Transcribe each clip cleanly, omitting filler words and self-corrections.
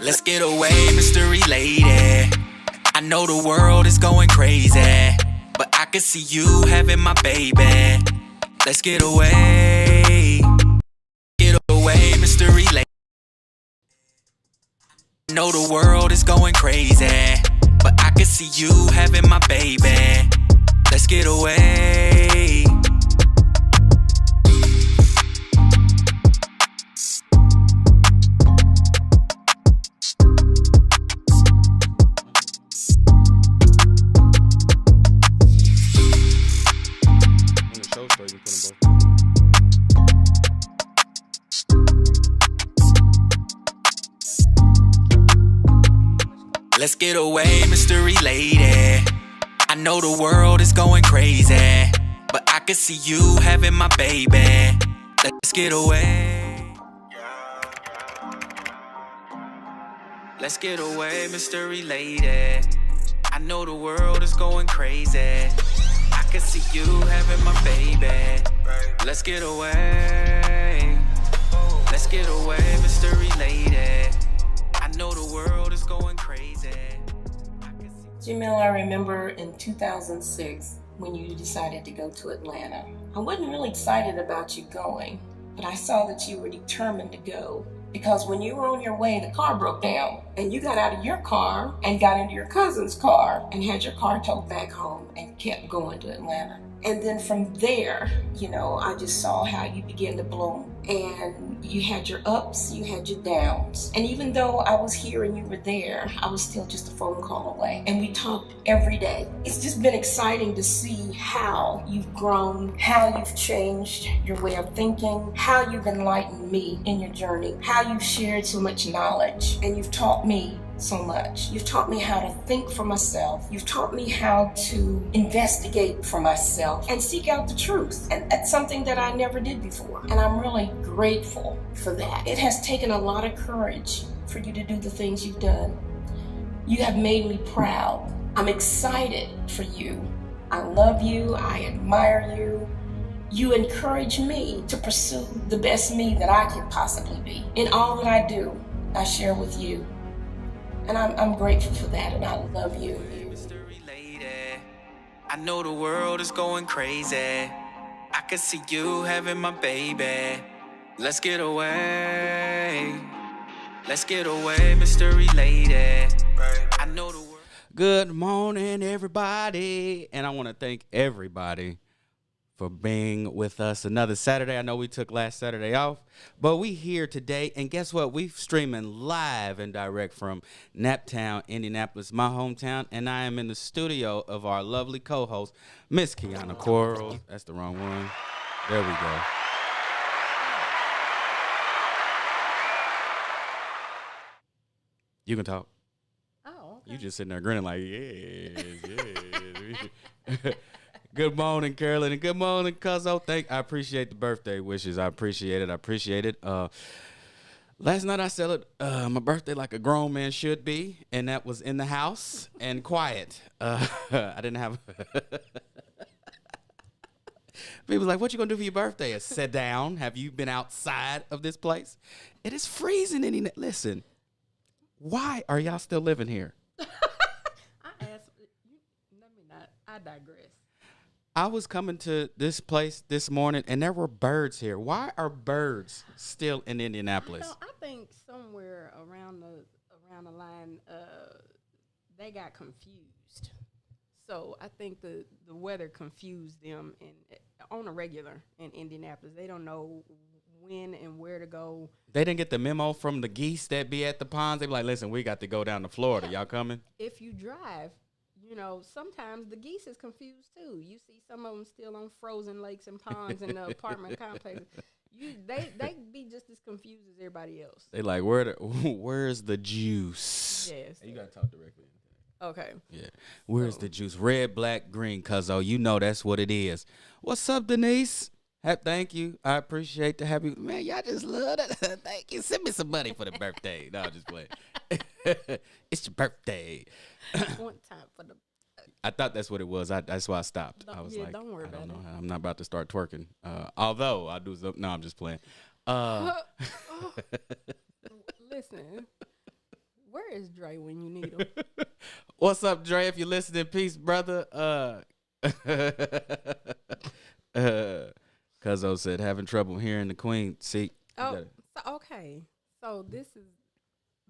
Let's get away, mystery lady. I know the world is going crazy, but I can see you having my baby. Let's get away. Get away, mystery lady. I know the world is going crazy, but I can see you having my baby. Let's get away. Let's get away, mystery lady. I know the world is going crazy, but I can see you having my baby. Let's get away. Let's get away, mystery lady. I know the world is going crazy. I can see you having my baby. Let's get away. Let's get away, mystery lady. I know the world is going crazy. Jamil, I remember in 2006 when you decided to go to Atlanta. I wasn't really excited about you going, but I saw that you were determined to go. Because when you were on your way, the car broke down, and you got out of your car and got into your cousin's car and had your car towed back home and kept going to Atlanta. And then from there, I just saw how you began to bloom. And you had your ups, you had your downs. And even though I was here and you were there, I was still just a phone call away. And we talked every day. It's just been exciting to see how you've grown, how you've changed your way of thinking, how you've enlightened me in your journey, how you've shared so much knowledge, and you've taught me so much. You've taught me how to think for myself. You've taught me how to investigate for myself and seek out the truth. And that's something that I never did before. And I'm really grateful for that. It has taken a lot of courage for you to do the things you've done. You have made me proud. I'm excited for you. I love you. I admire you. You encourage me to pursue the best me that I could possibly be. In all that I do, I share with you. And I'm grateful for that, and I love you. Mystery lady, I know the world is going crazy. I can see you having my baby. Let's get away. Let's get away, mystery lady. I know the world. Good morning, everybody. And I want to thank everybody for being with us another Saturday. I know we took last Saturday off, but we here today. And guess what? We're streaming live and direct from Naptown, Indianapolis, my hometown. And I am in the studio of our lovely co-host, Miss Kiana Coral. That's the wrong one. There we go. You can talk. Oh, okay. You just sitting there grinning like, yes. Good morning, Carolyn, and good morning, Cuzzo. I appreciate the birthday wishes. I appreciate it. Last night I celebrated my birthday like a grown man should be, and that was in the house and quiet. I didn't have. People like, what you gonna do for your birthday? I sit down. Have you been outside of this place? It is freezing in. Listen, why are y'all still living here? I asked. Let me not. I digress. I was coming to this place this morning, and there were birds here. Why are birds still in Indianapolis? I think somewhere around the line, they got confused. So I think the weather confused them on a regular in Indianapolis. They don't know when and where to go. They didn't get the memo from the geese that be at the ponds. They be like, listen, we got to go down to Florida. Y'all coming? If you drive, sometimes the geese is confused too. You see some of them still on frozen lakes and ponds in the apartment complexes. They be just as confused as everybody else. They like, where's the juice? Yes. You gotta talk directly. Okay. Yeah. Where's the juice? Red, black, green, cuzzo. You know that's what it is. What's up, Denise? Thank you. I appreciate the happy. Man, y'all just love that. Thank you. Send me some money for the birthday. No, I'm just playing. It's your birthday. One time for the. I thought that's what it was. That's why I stopped. I was like, don't worry about it. I'm not about to start twerking. Although I do. No, I'm just playing. Listen, Where is Dre when you need him? What's up, Dre? If you're listening, peace, brother. Cuzzo said having trouble hearing the queen. See, Okay. So this is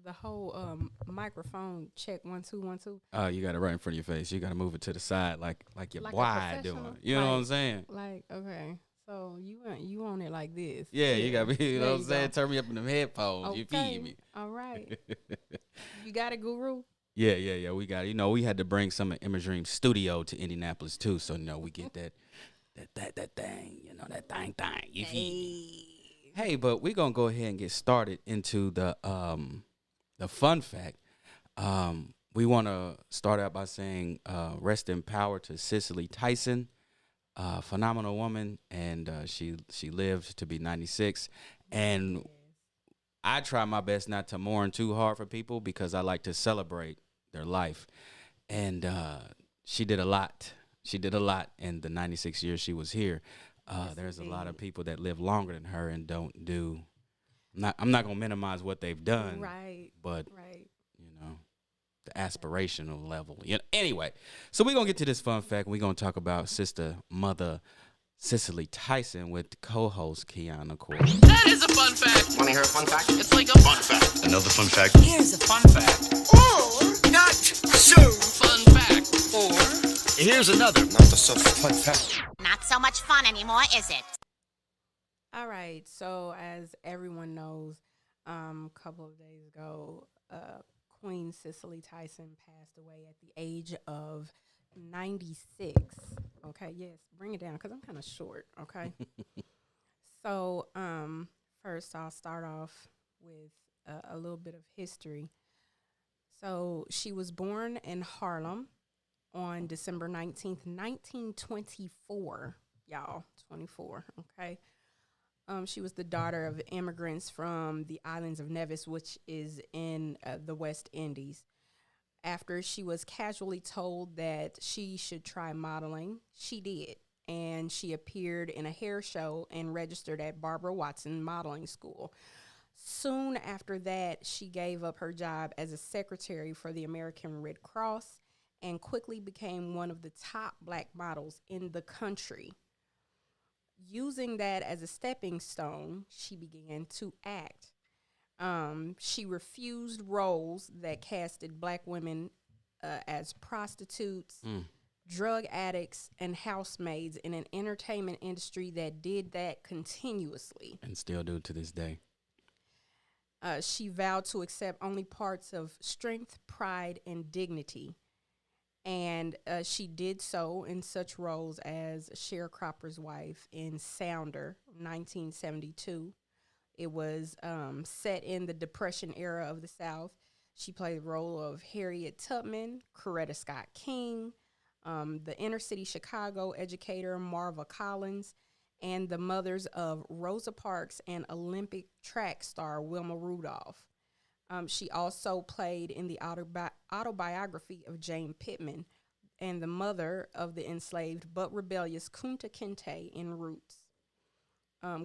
the whole microphone check 1 2 1 2. oh, you got it right in front of your face. You got to move it to the side, like your Like a boy doing. professional? You know what I'm saying? Like okay. So you on it like this? Yeah, you got me. You know There what I'm you saying? go. Turn me up in them headphones. You feed me. All right. You got it, Guru. Yeah. We got it. You know, we had to bring some of Image Dream Studio to Indianapolis too, so you know we get that thing. You know that thing. You feed me. Hey, but we're gonna go ahead and get started into the fun fact. We want to start out by saying rest in power to Cicely Tyson, phenomenal woman, and she lived to be 96. And I try my best not to mourn too hard for people because I like to celebrate their life. And she did a lot. She did a lot in the 96 years she was here. There's a lot of people that live longer than her and don't do. I'm not gonna minimize what they've done, Right. but Right. you know, the aspirational level. You know, anyway, so we're gonna get to this fun fact. We're gonna talk about sister mother Cicely Tyson with co-host Kiana Core. That is a fun fact. Want to hear a fun fact? It's like a fun fact. Another fun fact. Here's a fun fact. Or not so fun fact. Or Here's another not so fun fact. Not so much fun anymore, is it? All right. So as everyone knows, a couple of days ago, Queen Cicely Tyson passed away at the age of 96. Okay, yes, bring it down because I'm kind of short. Okay. So first I'll start off with a little bit of history. So she was born in Harlem on December 19th, 1924. Y'all, 24. Okay. She was the daughter of immigrants from the islands of Nevis, which is in the West Indies. After she was casually told that she should try modeling, she did. And she appeared in a hair show and registered at Barbara Watson Modeling School. Soon after that, she gave up her job as a secretary for the American Red Cross and quickly became one of the top black models in the country. Using that as a stepping stone, she began to act. She refused roles that casted black women as prostitutes, drug addicts, and housemaids in an entertainment industry that did that continuously. And still do to this day. She vowed to accept only parts of strength, pride, and dignity. And she did so in such roles as Sharecropper's wife in Sounder, 1972. It was set in the Depression era of the South. She played the role of Harriet Tubman, Coretta Scott King, the inner city Chicago educator Marva Collins, and the mothers of Rosa Parks and Olympic track star Wilma Rudolph. She also played in the autobiography of Jane Pittman and the mother of the enslaved but rebellious Kunta Kinte in Roots.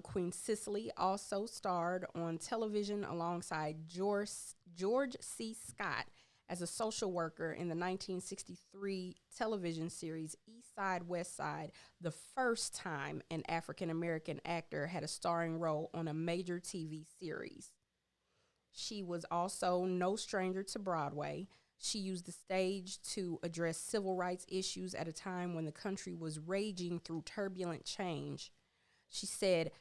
Queen Cicely also starred on television alongside George C. Scott as a social worker in the 1963 television series East Side, West Side, the first time an African-American actor had a starring role on a major TV series. She was also no stranger to Broadway. She used the stage to address civil rights issues at a time when the country was raging through turbulent change. She said,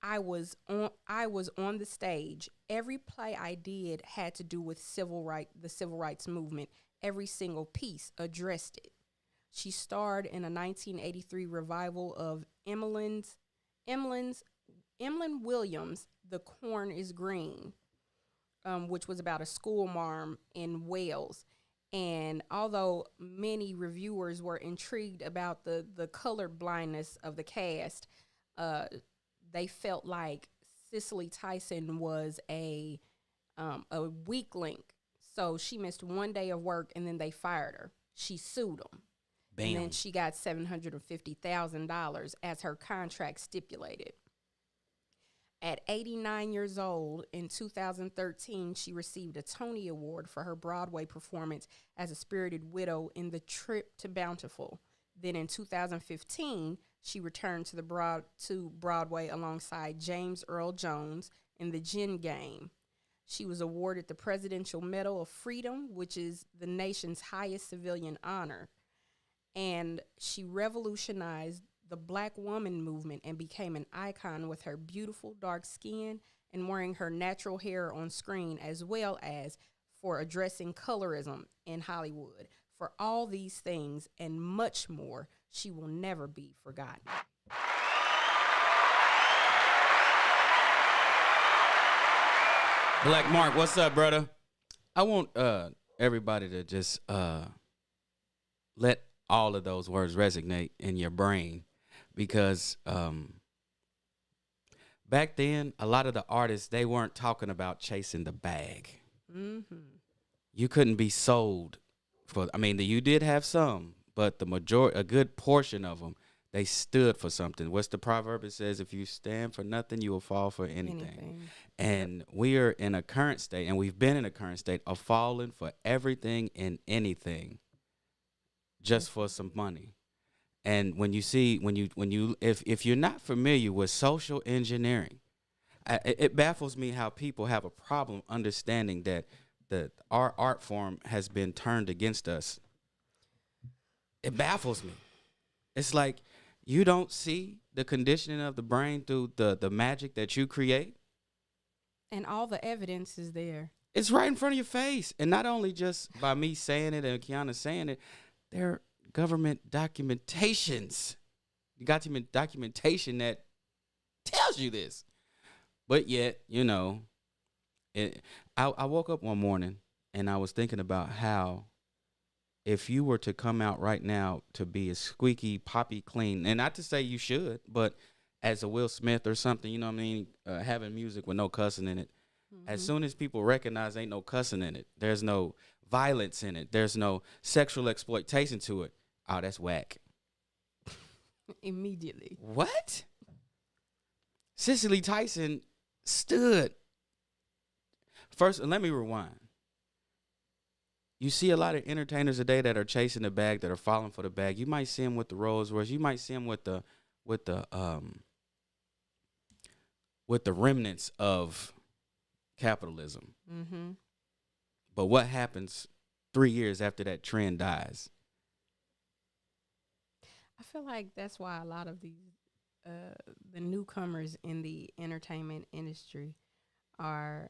I was on the stage. Every play I did had to do with the civil rights movement. Every single piece addressed it. She starred in a 1983 revival of Emlyn Williams' The Corn is Green, which was about a school marm in Wales. And although many reviewers were intrigued about the color blindness of the cast, they felt like Cicely Tyson was a weak link. So she missed one day of work, and then they fired her. She sued them. Bam. And then she got $750,000 as her contract stipulated. At 89 years old, in 2013, she received a Tony Award for her Broadway performance as a spirited widow in The Trip to Bountiful. Then in 2015, she returned to Broadway alongside James Earl Jones in The Gin Game. She was awarded the Presidential Medal of Freedom, which is the nation's highest civilian honor. And she revolutionized the Black woman movement and became an icon with her beautiful dark skin and wearing her natural hair on screen, as well as for addressing colorism in Hollywood. For all these things and much more, she will never be forgotten. Black Mark, what's up, brother? I want everybody to just let all of those words resonate in your brain, because back then, a lot of the artists, they weren't talking about chasing the bag. Mm-hmm. You couldn't be sold for, I mean, you did have some, but a good portion of them, they stood for something. What's the proverb? It says, if you stand for nothing, you will fall for anything. And we are in a current state, and we've been in a current state of falling for everything and anything just for some money. And when you see, if you're not familiar with social engineering, it baffles me how people have a problem understanding that our art form has been turned against us. It baffles me. It's like you don't see the conditioning of the brain through the magic that you create. And all the evidence is there. It's right in front of your face. And not only just by me saying it and Kiana saying it, there are government documentations. You got documentation that tells you this. But yet, I woke up one morning and I was thinking about how if you were to come out right now to be a squeaky, poppy clean, and not to say you should, but as a Will Smith or something, you know what I mean, having music with no cussing in it, as soon as people recognize ain't no cussing in it, there's no violence in it, there's no sexual exploitation to it, oh, that's whack. Immediately. What? Cicely Tyson stood. First, let me rewind. You see a lot of entertainers today that are chasing the bag, that are falling for the bag. You might see them with the Rolls Royce. You might see them with the remnants of capitalism. Mm-hmm. But what happens 3 years after that trend dies? I feel like that's why a lot of these the newcomers in the entertainment industry are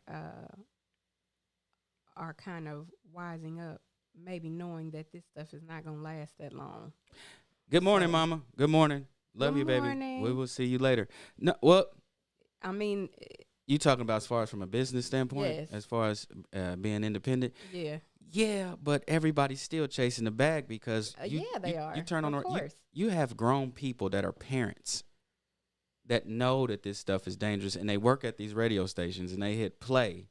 kind of wising up, maybe knowing that this stuff is not going to last that long. Good morning, Mama. Good morning. Love you, baby. We will see you later. No, well, I mean, you talking about as far as from a business standpoint, yes. As far as being independent. Yeah. Yeah, but everybody's still chasing the bag because they are. You turn on of course. You have grown people that are parents that know that this stuff is dangerous, and they work at these radio stations and they hit play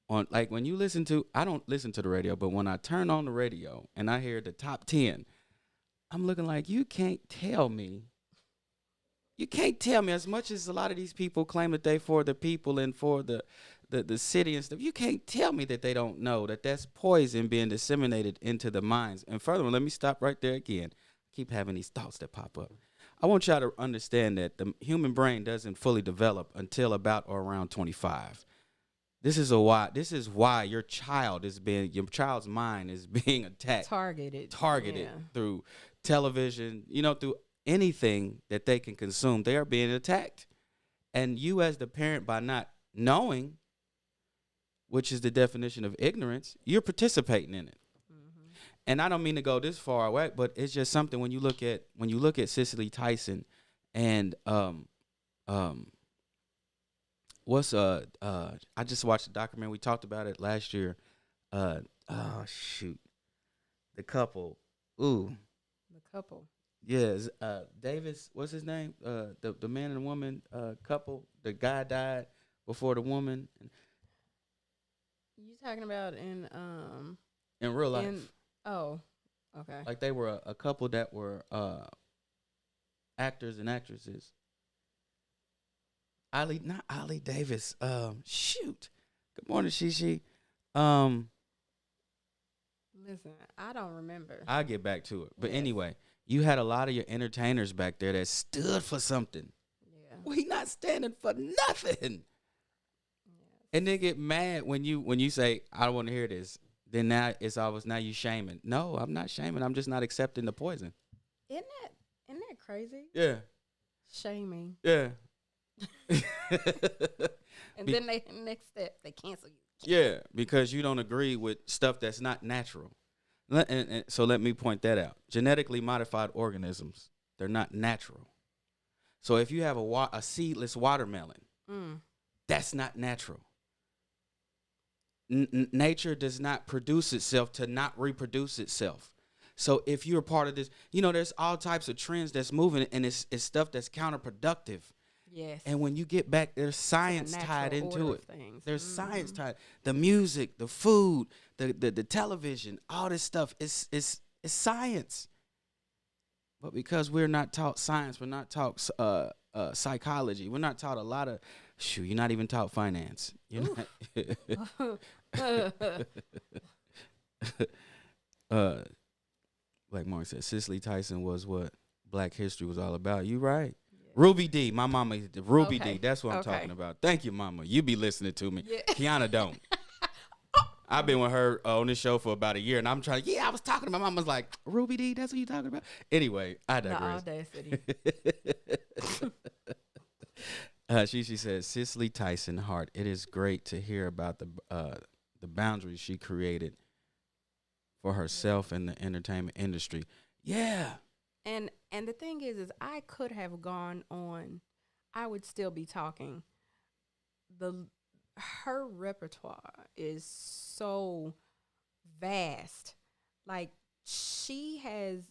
on, like, when you listen to, I don't listen to the radio, but when I turn on the radio and I hear the top 10, I'm looking like, you can't tell me as much as a lot of these people claim that they for the people and for the city and stuff. You can't tell me that they don't know that that's poison being disseminated into the minds. And furthermore, let me stop right there again. I keep having these thoughts that pop up. I want y'all to understand that the human brain doesn't fully develop until about or around 25. This is why your child's mind is being attacked, targeted through television, through anything that they can consume. They are being attacked. And you as the parent, by not knowing, which is the definition of ignorance, you're participating in it. Mm-hmm. And I don't mean to go this far away, but it's just something when you look at Cicely Tyson and I just watched a documentary. We talked about it last year. The couple. Ooh. The couple. Yes, Davis, what's his name? The man and woman couple. The guy died before the woman. You talking about in real life? Okay. Like they were a couple that were actors and actresses. Not Ollie Davis. Shoot. Good morning, Shishi. Um, Listen, I don't remember. I'll get back to it. But Yes. anyway, you had a lot of your entertainers back there that stood for something. Yeah. We not standing for nothing. And they get mad when you say, I don't want to hear this. Then now it's always now you shaming. No, I'm not shaming. I'm just not accepting the poison. Isn't that crazy? Yeah. Shaming. Yeah. And then they next step they cancel you. Yeah, because you don't agree with stuff that's not natural. And so let me point that out. Genetically modified organisms, they're not natural. So if you have a seedless watermelon, that's not natural. Nature does not produce itself to not reproduce itself. So if you're part of this, there's all types of trends that's moving, and it's stuff that's counterproductive. Yes. And when you get back, there's science tied into it. There's science tied. The music, the food, the television, all this stuff is science. But because we're not taught science, we're not taught psychology. We're not taught a lot of. You're not even taught finance. You're not. Like Mark said, Cicely Tyson was what Black history was all about. You right. Ruby D, my mama, Ruby D. That's what I'm talking about. Thank you, mama. You be listening to me. Yeah. Kiana don't. I've been with her on this show for about a year, and I'm trying. I was talking to my mama's like, Ruby D, that's what you talking about? Anyway, I digress. She says, Cicely Tyson Hart, it is great to hear about the boundaries she created for herself in the entertainment industry. Yeah. And the thing is I could have gone on. I would still be talking. Her repertoire is so vast. Like she has,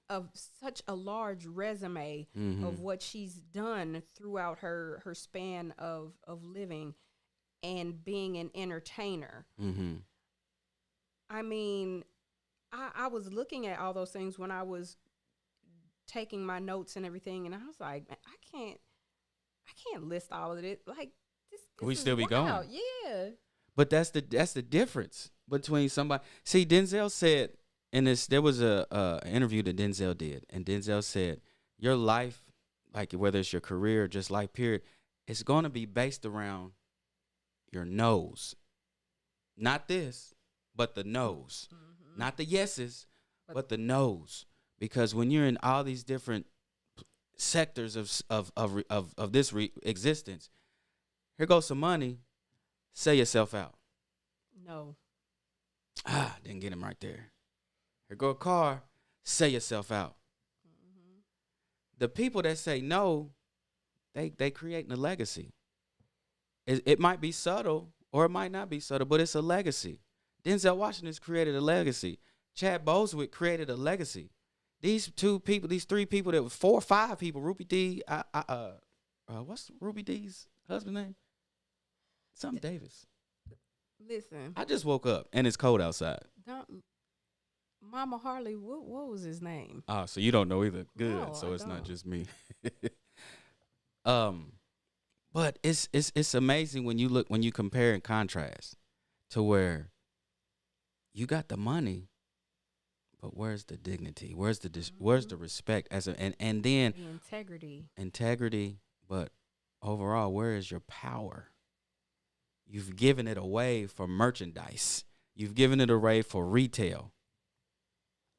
of such a large resume of what she's done throughout her span of living and being an entertainer. I was looking at all those things when I was taking my notes and everything, and I was like, man, I can't list all of it. Like this we still be wild. going. Yeah. But that's the difference between somebody. See, Denzel said in this, there was a interview that Denzel did, and Denzel said, your life, like whether it's your career or just life period, it's going to be based around your nose. Not this, but the nose. Not the yeses, but the no's. Because when you're in all these different sectors of this existence, here goes some money. Say yourself out. No. Didn't get him right there. Here go a car. Say yourself out. The people that say no, they creating a legacy. It might be subtle or it might not be subtle, but it's a legacy. Denzel Washington's created a legacy. Chad Bosewick created a legacy. These three people, that was 4 or 5 people. Ruby D, what's Ruby D's husband name? Something Davis. Listen. I just woke up and it's cold outside. Mama Harley, what was his name? Oh, so you don't know either. Good. No, So it's don't. not just me. But it's amazing when you compare and contrast to where you got the money, but where's the dignity? Where's the respect and then The integrity, but overall, where is your power? You've given it away for merchandise. You've given it away for retail.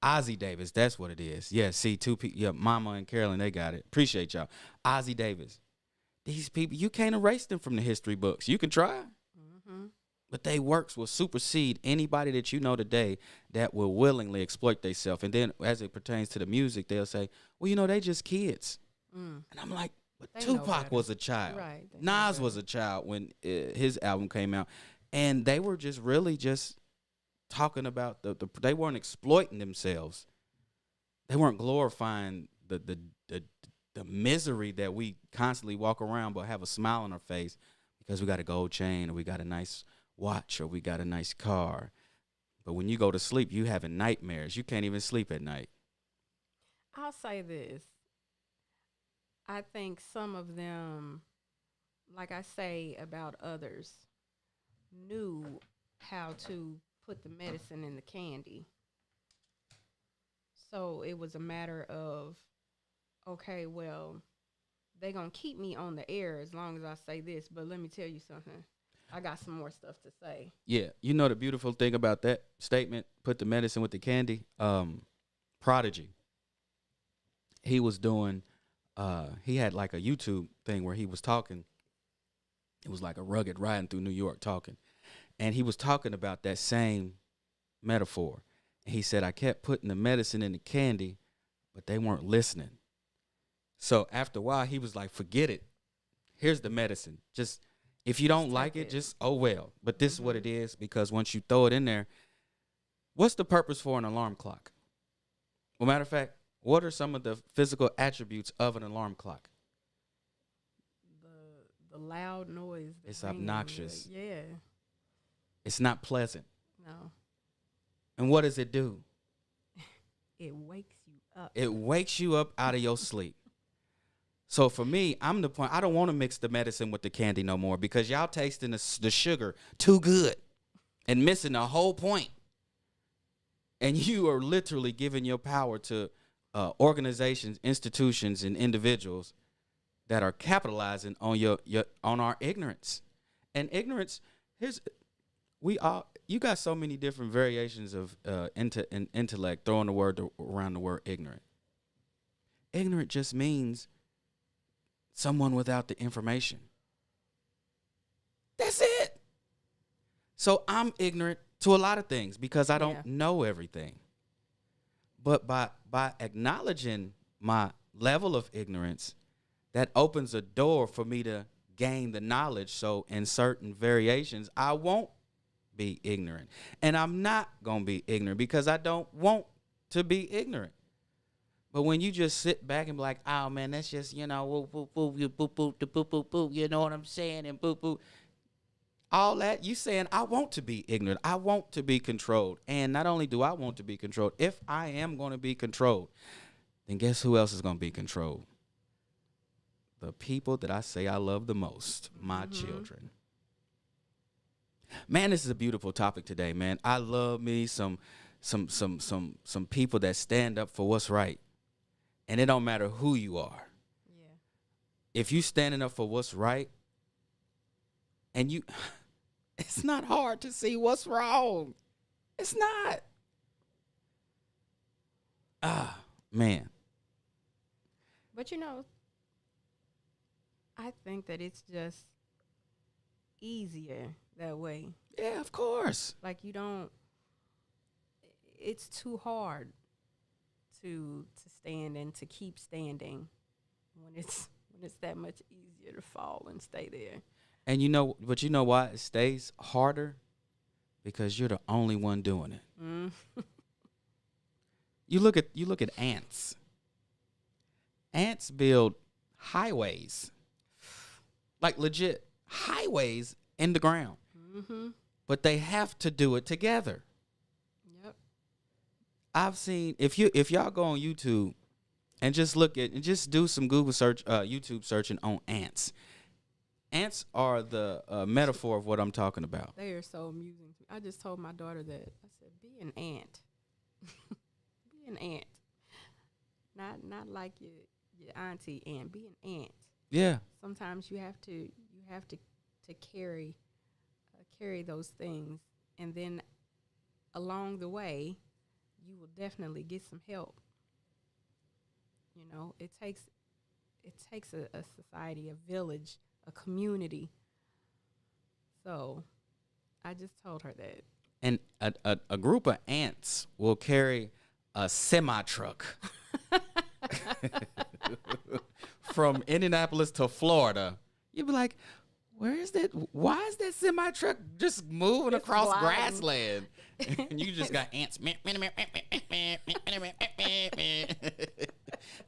Ozzie Davis, that's what it is. Yeah, see, 2 people, yeah, Mama and Carolyn, they got it. Appreciate y'all. Ozzie Davis. These people, you can't erase them from the history books. You can try. But they works will supersede anybody that you know today that will willingly exploit themselves. And then as it pertains to the music, they'll say, well, they just kids. And I'm like, but Tupac was a child. Right. Nas was a child when his album came out. And they were just really just talking about they weren't exploiting themselves. They weren't glorifying the misery that we constantly walk around but have a smile on our face because we got a gold chain or we got a nice watch or we got a nice car. But when you go to sleep, you having nightmares. You can't even sleep at night. I'll say this. I think some of them, like I say about others, knew how to put the medicine in the candy. So it was a matter of, okay, well, they're going to keep me on the air as long as I say this, but let me tell you something. I got some more stuff to say. Yeah, you know the beautiful thing about that statement, put the medicine with the candy. Prodigy. He was doing he had like a YouTube thing where he was talking. It was like a rugged riding through New York talking. And he was talking about that same metaphor. And he said, I kept putting the medicine in the candy, but they weren't listening. So after a while, he was like, forget it. Here's the medicine. Just, if you don't like it, just, oh well. But this is what it is, because once you throw it in there, what's the purpose for an alarm clock? Well, matter of fact, what are some of the physical attributes of an alarm clock? The loud noise. It's obnoxious. Yeah. It's not pleasant. No. And what does it do? It wakes you up. It wakes you up out of your sleep. So for me, I'm the point. I don't want to mix the medicine with the candy no more, because y'all tasting the sugar too good and missing the whole point. And you are literally giving your power to organizations, institutions, and individuals that are capitalizing on on our ignorance. And ignorance, you got so many different variations of intellect throwing the word around the word ignorant. Ignorant just means someone without the information. That's it. So I'm ignorant to a lot of things because I don't know everything. But by acknowledging my level of ignorance, that opens a door for me to gain the knowledge. So in certain variations, I won't be ignorant. And I'm not going to be ignorant because I don't want to be ignorant. But when you just sit back and be like, oh, man, that's just, you know, woo, woo, woo, you boop, boop, the boop, boop, boop, you know what I'm saying? And boop, boop. All that, you saying, I want to be ignorant. I want to be controlled. And not only do I want to be controlled, if I am going to be controlled, then guess who else is going to be controlled? The people that I say I love the most, my children. Man, this is a beautiful topic today, man. I love me some people that stand up for what's right. And it don't matter who you are. Yeah. If you standing up for what's right, and it's not hard to see what's wrong. It's not. Ah, man. But you know, I think that it's just easier that way. Yeah, of course. Like it's too hard to stand and to keep standing when it's that much easier to fall and stay there. And you know why it stays harder? Because you're the only one doing it. Mm. You look at ants. Ants build highways, like legit highways in the ground. Mm-hmm. But they have to do it together. Yep. I've seen if y'all go on YouTube and just do some Google search, YouTube searching on ants. Ants are the metaphor of what I'm talking about. They are so amusing to me. I just told my daughter that. I said, be an ant. Be an ant. Not like your auntie ant. Be an ant. Yeah. Sometimes you have to carry those things, and then along the way, you will definitely get some help. You know, it takes a society, a village, a community. So I just told her that. And a group of ants will carry a semi-truck from Indianapolis to Florida. You'd be like, where is that? Why is that semi-truck just moving across grassland? And you just got ants.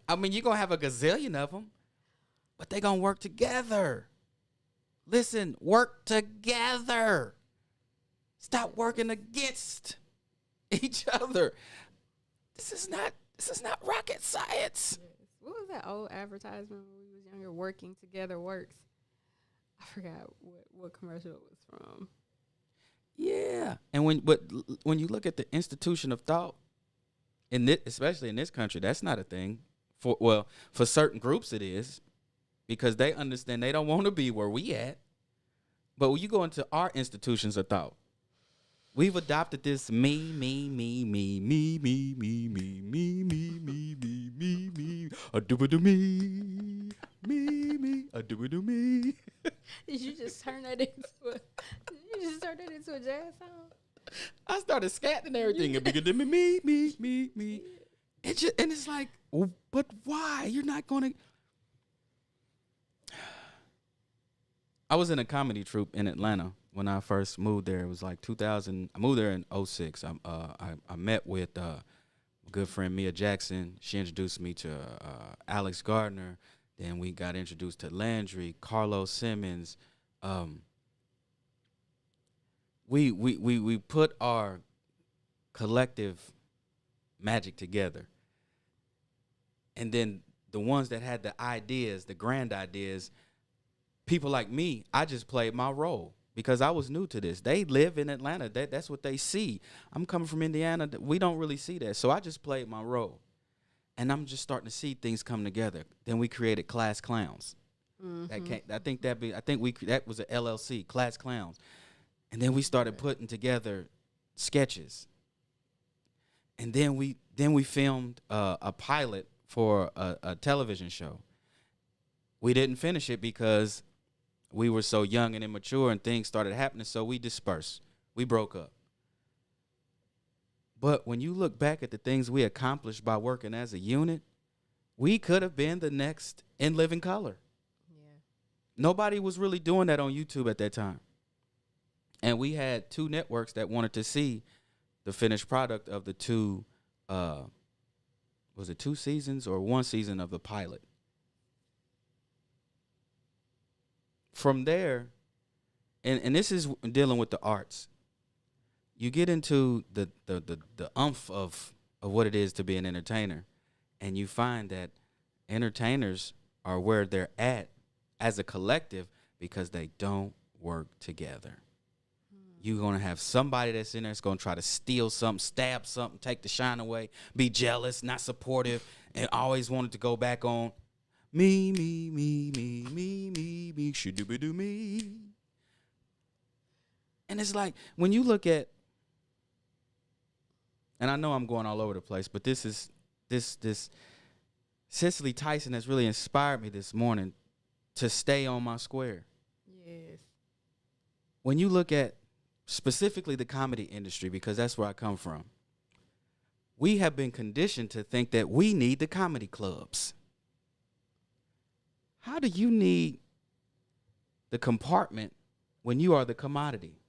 I mean, you're going to have a gazillion of them, but they're going to work together. Listen, work together. Stop working against each other. This is not rocket science. Yes, what was that old advertisement when we was younger? Working together works. I forgot what commercial it was from. Yeah, and when you look at the institution of thought, especially in this country, that's not a thing. For certain groups it is, because they understand they don't want to be where we at. But when you go into our institutions of thought, we've adopted this me, me, me, me, me, me, me, me, me, me, me, me, me, me, a do a do me, me, a do a do me. Did you just turn that into a jazz song? I started scatting and everything. It began to me, me, me, me. And it's like, but why? You're not going to. I was in a comedy troupe in Atlanta when I first moved there. It was like 2000. I moved there in 06. I met with a good friend, Mia Jackson. She introduced me to Alex Gardner. Then we got introduced to Landry, Carlos Simmons. We put our collective magic together. And then the ones that had the ideas, the grand ideas, people like me, I just played my role because I was new to this. They live in Atlanta. That's what they see. I'm coming from Indiana. We don't really see that. So I just played my role. And I'm just starting to see things come together. Then we created Class Clowns. Mm-hmm. I think that was an LLC, Class Clowns. And then we started putting together sketches. And then we filmed a pilot for a television show. We didn't finish it because we were so young and immature and things started happening, so we dispersed. We broke up. But when you look back at the things we accomplished by working as a unit, we could have been the next In Living Color. Yeah. Nobody was really doing that on YouTube at that time. And we had two networks that wanted to see the finished product of the two, was it 2 seasons or 1 season of the pilot? From there, and this is dealing with the arts, you get into the umph of what it is to be an entertainer, and you find that entertainers are where they're at as a collective because they don't work together. You're going to have somebody that's in there that's going to try to steal something, stab something, take the shine away, be jealous, not supportive, and always wanted to go back on me, me, me, me, me, me, me, shoo-doo-ba-doo, me. And it's like, when you look at, and I know I'm going all over the place, but this Cicely Tyson has really inspired me this morning to stay on my square. Yes. When you look at specifically the comedy industry, because that's where I come from, we have been conditioned to think that we need the comedy clubs. How do you need the compartment when you are the commodity?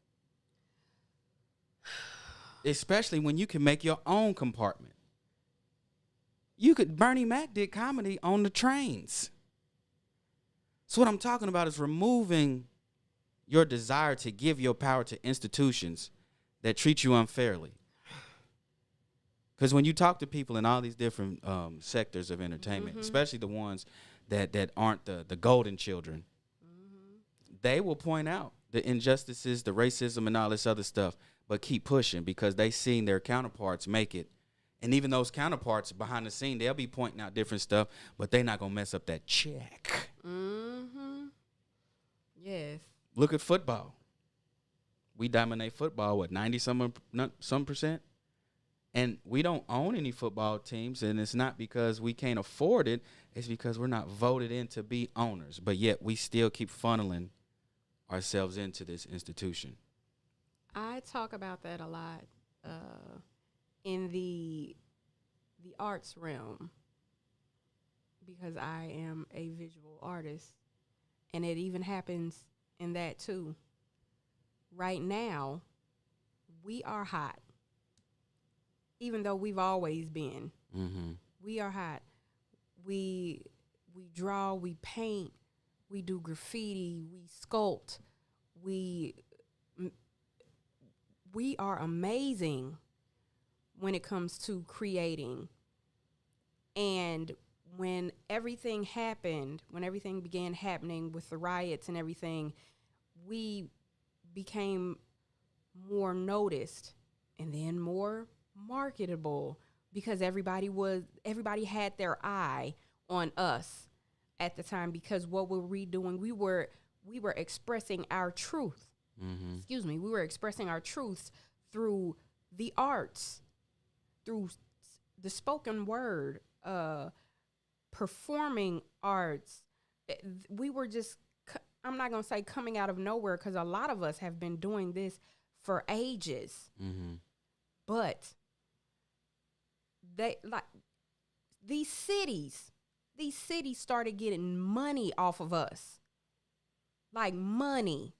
Especially when you can make your own compartment. Bernie Mac did comedy on the trains. So what I'm talking about is removing your desire to give your power to institutions that treat you unfairly. Because when you talk to people in all these different sectors of entertainment, especially the ones that aren't the golden children, they will point out the injustices, the racism, and all this other stuff, but keep pushing because they seen their counterparts make it. And even those counterparts behind the scene, they'll be pointing out different stuff, but they're not going to mess up that check. Mm-hmm. Yes. Look at football. We dominate football, 90-some percent? And we don't own any football teams, and it's not because we can't afford it. It's because we're not voted in to be owners. But yet we still keep funneling ourselves into this institution. I talk about that a lot in the arts realm because I am a visual artist, and it even happens in that too. Right now, we are hot. Even though we've always been, we are hot. We draw, we paint, we do graffiti, we sculpt, we are amazing when it comes to creating. And when everything happened, when everything began happening with the riots and everything, we became more noticed and then more marketable because everybody had their eye on us at the time, because what were we doing? We were expressing our truth. Excuse me. We were expressing our truths through the arts, through the spoken word, performing arts. We were just, I'm not going to say coming out of nowhere, because a lot of us have been doing this for ages. But they, like, these cities started getting money off of us. Like, money.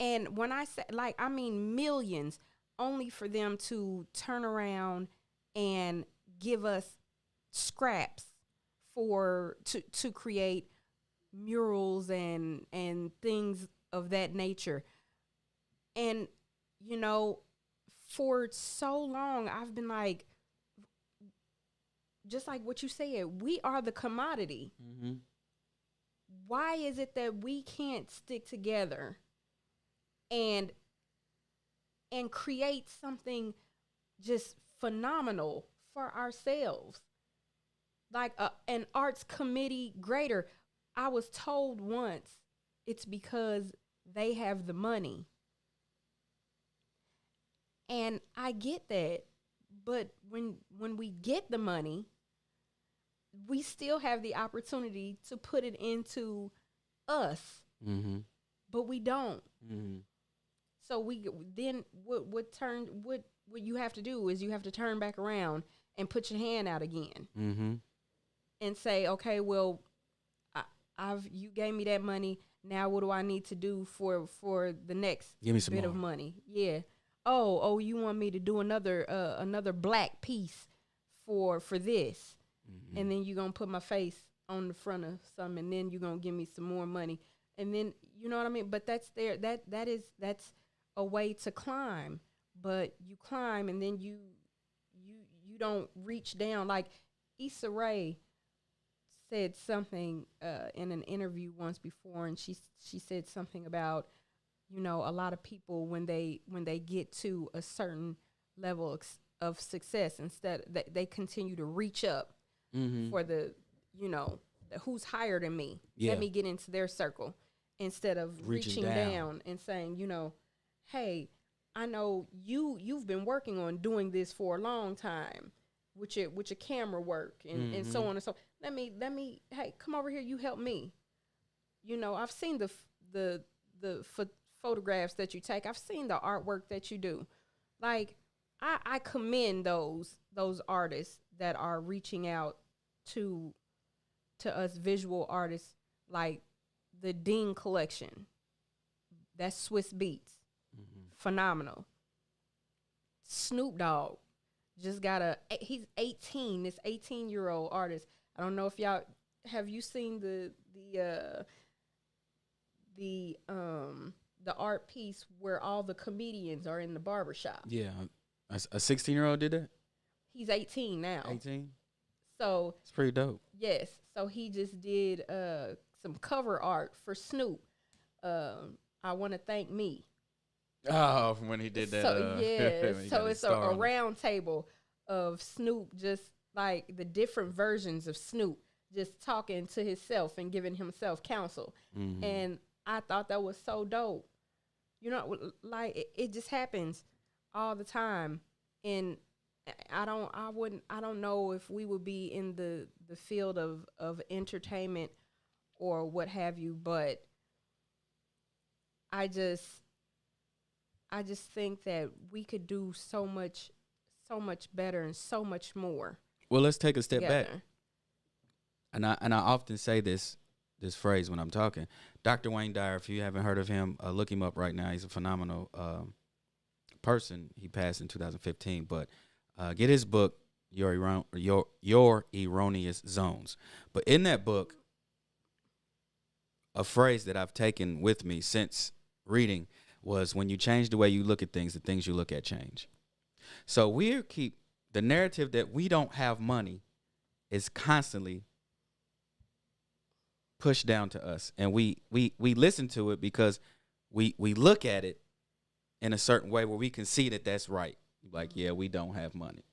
And when I say, like, I mean millions, only for them to turn around and give us scraps to create murals and things of that nature. And, you know, for so long, I've been like, just like what you said, we are the commodity. Why is it that we can't stick together and create something just phenomenal for ourselves? Like an arts committee greater. I was told once it's because they have the money. And I get that. But when we get the money, we still have the opportunity to put it into us. But we don't. So what you have to do is you have to turn back around and put your hand out again. And say, okay, well, you gave me that money. Now what do I need to do for the next Give me some bit more. of money? Yeah. Oh, you want me to do another black piece for this. And then you're going to put my face on the front of something, and then you're going to give me some more money. And then, you know what I mean? But that's a way to climb. But you climb and then you don't reach down. Like Issa Rae said something in an interview once before, and she said something about, you know, a lot of people when they get to a certain level of success, instead they continue to reach up for the, you know, who's higher than me. Yeah. Let me get into their circle, instead of reaching down and saying, you know, hey, I know you've been working on doing this for a long time with your camera work and so on and so. Let me hey, come over here, you help me. You know, I've seen the photographs that you take. I've seen the artwork that you do. Like, I commend those artists that are reaching out to us visual artists, like the Dean Collection. That's Swiss Beats. Phenomenal. Snoop Dogg just got he's 18, this 18-year-old artist. I don't know if y'all, have you seen the art piece where all the comedians are in the barbershop? Yeah. A 16-year-old did that? He's 18 now. 18? So It's pretty dope. yes. So he just did some cover art for Snoop. I Want to Thank Me. Oh, when he did that. So yeah, when he so got his it's star a on it. round table of Snoop, just like the different versions of Snoop, just talking to himself and giving himself counsel. And I thought that was so dope. You know, like it just happens all the time. And I don't know if we would be in the field of entertainment or what have you, but I just think that we could do so much better and so much more. Well, let's take a step back. together. And I often say this phrase when I'm talking. Dr. Wayne Dyer, if you haven't heard of him, look him up right now. He's a phenomenal person. He passed in 2015, but get his book, Your Erroneous Zones. But in that book, a phrase that I've taken with me since reading was, when you change the way you look at things, the things you look at change. So we keep the narrative that we don't have money is constantly pushed down to us, and we listen to it because we look at it in a certain way where we can see that that's right. Like, yeah, we don't have money.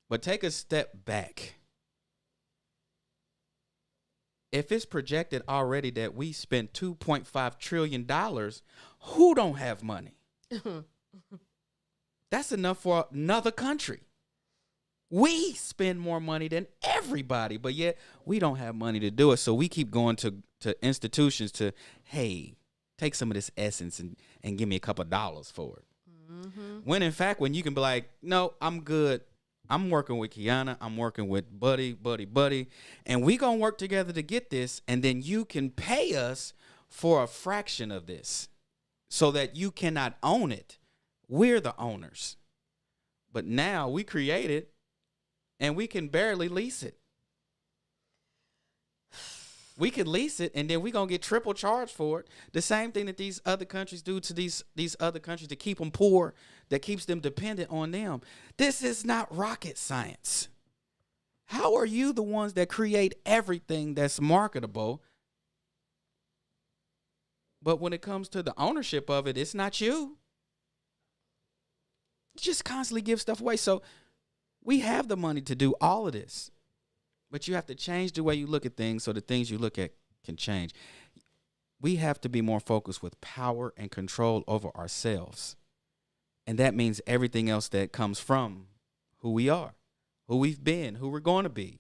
But take a step back. If it's projected already that we spend $2.5 trillion, who don't have money? That's enough for another country. We spend more money than everybody, but yet we don't have money to do it. So we keep going to institutions to, hey, take some of this essence and give me a couple of dollars for it. Mm-hmm. When in fact, when you can be like, no, I'm good. I'm working with Kiana. I'm working with Buddy. And we going to work together to get this. And then you can pay us for a fraction of this so that you cannot own it. We're the owners. But now we create it and we can barely lease it. We could lease it, and then we're going to get triple charged for it. The same thing that these other countries do to these other countries to keep them poor, that keeps them dependent on them. This is not rocket science. How are you the ones that create everything that's marketable? But when it comes to the ownership of it, it's not you. You just constantly give stuff away. So we have the money to do all of this. But you have to change the way you look at things so the things you look at can change. We have to be more focused with power and control over ourselves. And that means everything else that comes from who we are, who we've been, who we're going to be.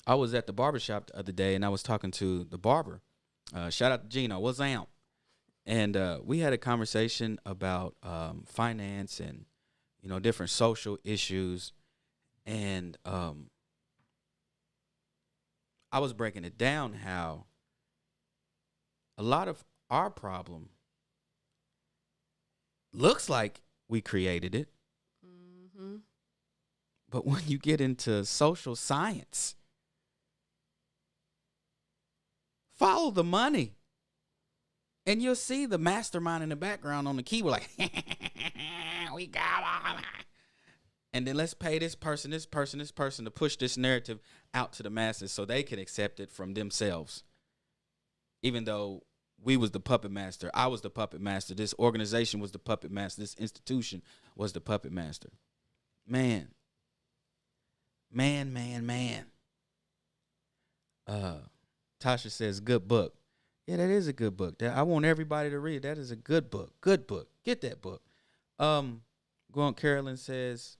I was at the barbershop the other day, and I was talking to the barber. Shout out to Gino. What's out? And we had a conversation about finance and, different social issues. And I was breaking it down how a lot of our problem looks like we created it. Mm-hmm. But when you get into social science, follow the money. And you'll see the mastermind in the background on the keyboard like, we got all that. And then let's pay this person to push this narrative out to the masses so they can accept it from themselves. Even though we was the puppet master, I was the puppet master, this organization was the puppet master, this institution was the puppet master. Man. Tasha says, good book. Yeah, that is a good book. I want everybody to read. That is a good book. Good book. Get that book. Carolyn says,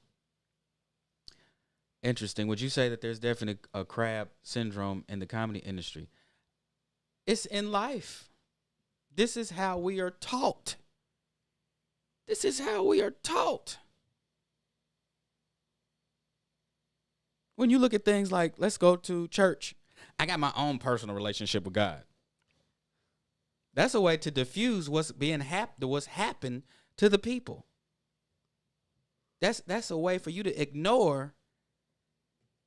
interesting. Would you say that there's definitely a crab syndrome in the comedy industry? It's in life. This is how we are taught. When you look at things like, let's go to church. I got my own personal relationship with God. That's a way to diffuse what's happened to the people. That's a way for you to ignore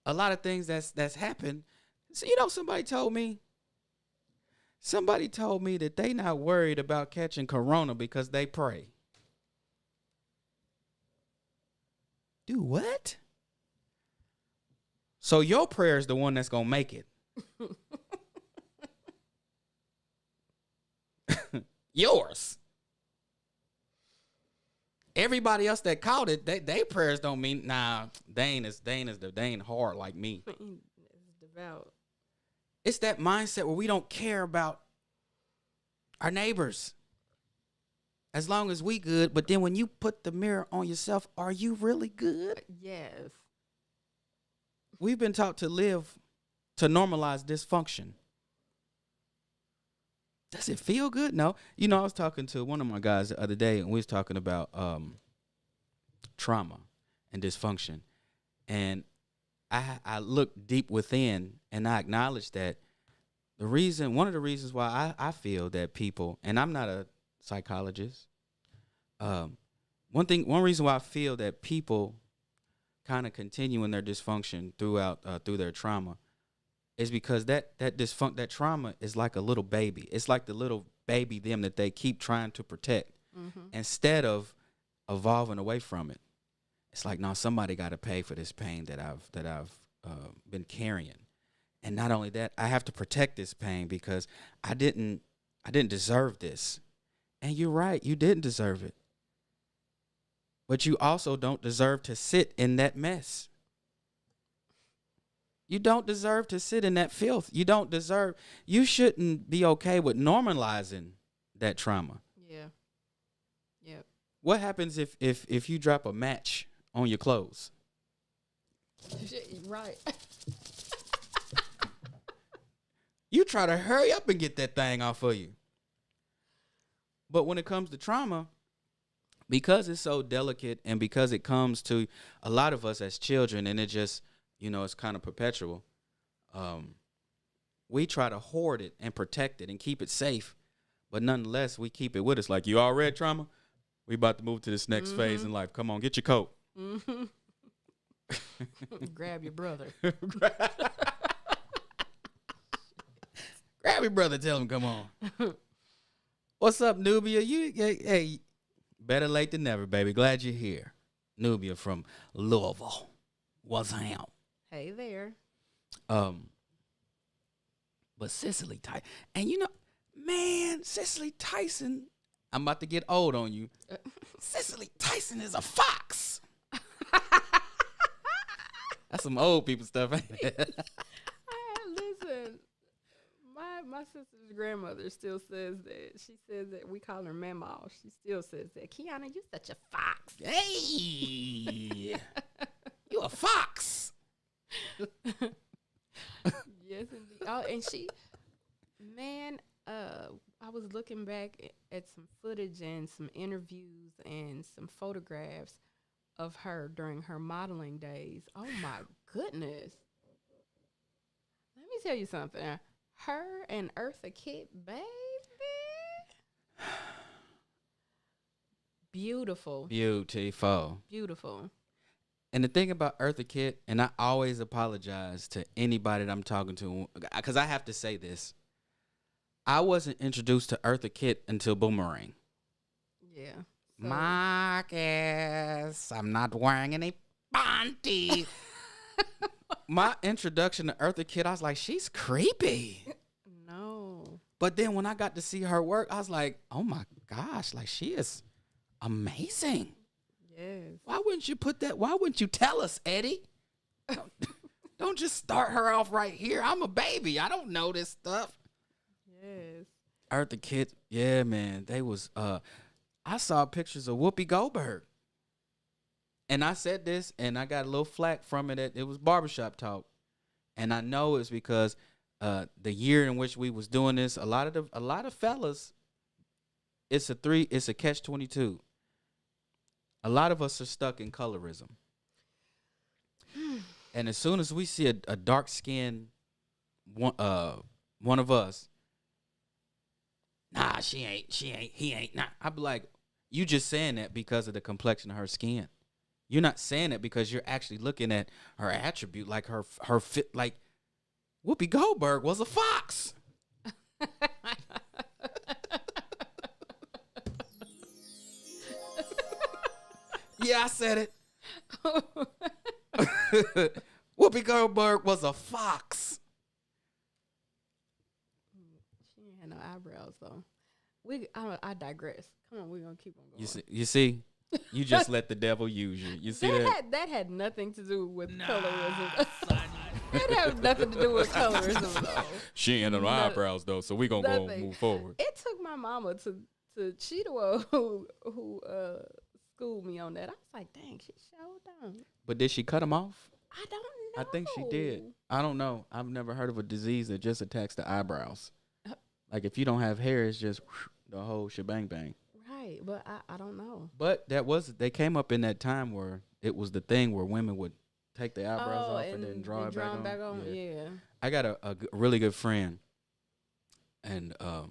a lot of things that's happened. So, somebody told me that they not worried about catching corona because they pray. Do what? So your prayer is the one that's going to make it. Yours. Everybody else that caught it, they prayers don't mean, they ain't hard like me. It's devout. It's that mindset where we don't care about our neighbors as long as we good. But then when you put the mirror on yourself, are you really good? Yes. We've been taught to normalize dysfunction. Does it feel good? No. I was talking to one of my guys the other day, and we was talking about trauma and dysfunction. And I looked deep within, and I acknowledged that one of the reasons why I feel that people, and I'm not a psychologist, one reason why I feel that people kind of continue in their dysfunction through their trauma is because that trauma is like a little baby. It's like the little baby them that they keep trying to protect instead of evolving away from it. It's like, no, somebody got to pay for this pain that I've been carrying. And not only that, I have to protect this pain because I didn't deserve this. And you're right, you didn't deserve it. But you also don't deserve to sit in that mess. You don't deserve to sit in that filth. You shouldn't be okay with normalizing that trauma. Yeah. Yep. What happens if you drop a match on your clothes? Right. You try to hurry up and get that thing off of you. But when it comes to trauma, because it's so delicate and because it comes to a lot of us as children and it just, it's kind of perpetual, we try to hoard it and protect it and keep it safe. But nonetheless, we keep it with us. Like, you all read trauma? We about to move to this next phase in life. Come on, get your coat. Mm-hmm. Grab your brother. Grab your brother. Tell him, come on. What's up, Nubia? Hey, better late than never, baby. Glad you're here. Nubia from Louisville. What's up? Hey there. But Cicely Tyson, and man, Cicely Tyson, I'm about to get old on you. Cicely Tyson is a fox. That's some old people stuff, ain't it? Listen, my sister's grandmother still says that. She says that we call her Mamaw. She still says that. Kiana, you such a fox. Hey, you a fox. Yes, indeed. Oh, and she, man, I was looking back at some footage and some interviews and some photographs of her during her modeling days. Oh my goodness. Let me tell you something. Her and Eartha Kitt, baby. Beautiful. Beautiful. And the thing about Eartha Kitt, and I always apologize to anybody that I'm talking to, because I have to say this. I wasn't introduced to Eartha Kitt until Boomerang. Yeah. So. Marcus, I'm not wearing any panties. My introduction to Eartha Kitt, I was like, she's creepy. No. But then when I got to see her work, I was like, oh my gosh, like she is amazing. Yes. Why wouldn't you put that? Why wouldn't you tell us, Eddie? Don't just start her off right here. I'm a baby. I don't know this stuff. Yes. Eartha Kitt, yeah, man. They was I saw pictures of Whoopi Goldberg. And I said this and I got a little flack from it. It was barbershop talk. And I know it's because the year in which we was doing this, a lot of fellas, it's a catch-22. A lot of us are stuck in colorism. And as soon as we see a dark-skinned one of us, nah, he ain't. Nah. I'd be like, you just saying that because of the complexion of her skin. You're not saying it because you're actually looking at her attribute, like her fit. Like Whoopi Goldberg was a fox. Yeah, I said it. Whoopi Goldberg was a fox. She ain't had no eyebrows though. I digress. Come on, we're gonna keep on going. You see, you just let the devil use you. You see that? That had nothing to do with colorism. That had nothing to do with colorism though. She ain't had no eyebrows though, so we gonna go move forward. It took my mama to she the one who schooled me on that. I was like, dang, she showed down. But did she cut them off? I don't know. I think she did. I don't know. I've never heard of a disease that just attacks the eyebrows. Like if you don't have hair, it's just the whole shebang bang. Right, but I don't know. But they came up in that time where it was the thing where women would take their eyebrows off and then draw it back on. Yeah. I got a really good friend, and well,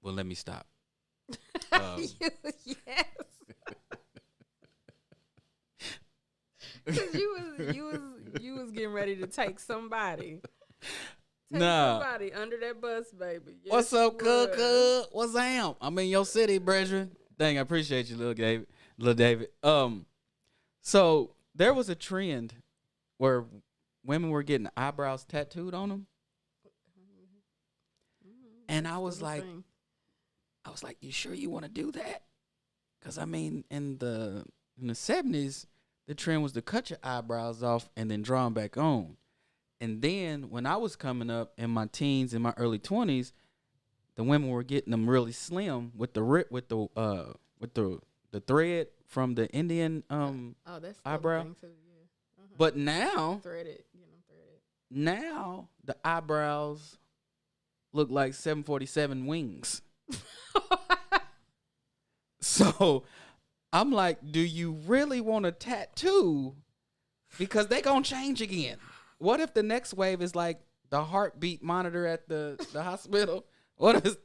let me stop. Yes. Cause you was getting ready to take somebody. Somebody under that bus, baby. Yes, what's up, Cuckoo? What's up? I'm in your city, brethren. Dang, I appreciate you, little David. So there was a trend where women were getting eyebrows tattooed on them. And I was like, you sure you want to do that? Because I mean, in the 70s, the trend was to cut your eyebrows off and then draw them back on. And then when I was coming up in my teens, in my early 20s, the women were getting them really slim with the thread from the Indian that's eyebrow. thing too, yeah. But now, Threaded. now the eyebrows look like 747 wings. So I'm like, do you really want a tattoo? Because they gonna change again. What if the next wave is like the heartbeat monitor at the hospital? What is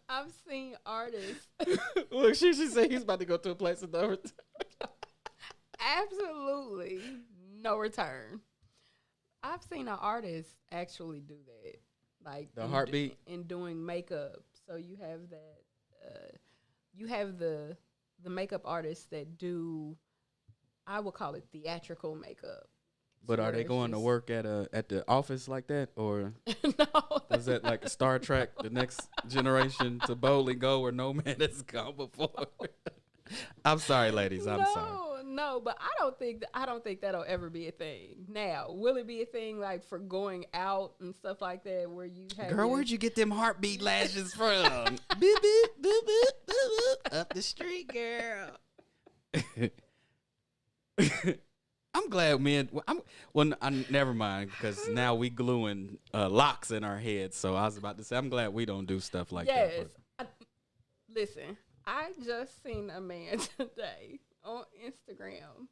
I've seen artists. Look, she said he's about to go to a place of no return. Absolutely no return. I've seen an artist actually do that, like the heartbeat in doing makeup. So you have that. You have the makeup artists that do, I would call it theatrical makeup. But are they going to work at the office like that, or no? Was that like Star Trek, the next generation to boldly go where no man has gone before? I'm sorry, ladies. I'm sorry. No, but I don't think that'll ever be a thing. Now, will it be a thing like for going out and stuff like that, where you have? Girl, where'd you get them heartbeat lashes from? Beep, beep, beep, beep, beep, beep. Up the street, girl. I'm glad men. Never mind, because now we gluing locks in our heads. So I was about to say, I'm glad we don't do stuff like that. Yes. Listen, I just seen a man today on Instagram.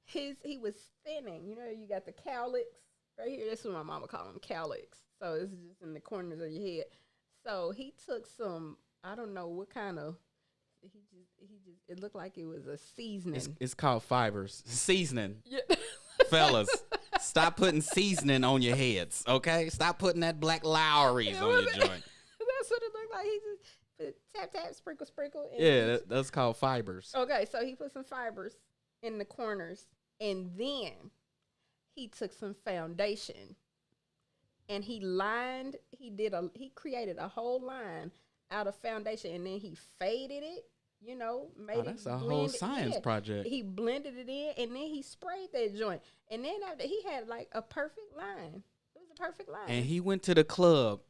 He was thinning. You know, you got the cowlicks right here. That's what my mama call them, cowlicks. So it's just in the corners of your head. So he took some, I don't know what kind of. He just. It looked like it was a seasoning. It's called fibers. Seasoning. Yeah. Fellas, stop putting seasoning on your heads, okay? Stop putting that Black Lowry's on your joint. That's what it looked like. He just put tap, sprinkle. Yeah, that's called fibers. Okay, so he put some fibers in the corners, and then he took some foundation, and he created a whole line out of foundation, and then he faded it. You know, that's a whole science project. He blended it in, and then he sprayed that joint. And then after, he had like a perfect line. It was a perfect line. And he went to the club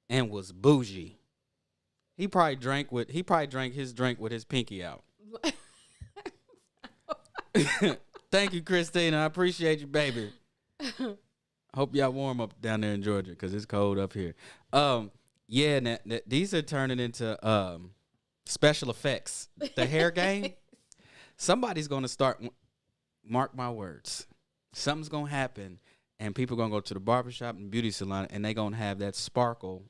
and was bougie. He probably drank his drink with his pinky out. Thank you, Christina. I appreciate you, baby. Hope y'all warm up down there in Georgia, because it's cold up here. Yeah, these are turning into special effects. The hair game. Somebody's going to start, mark my words, something's going to happen, and people going to go to the barbershop and beauty salon, and they going to have that sparkle.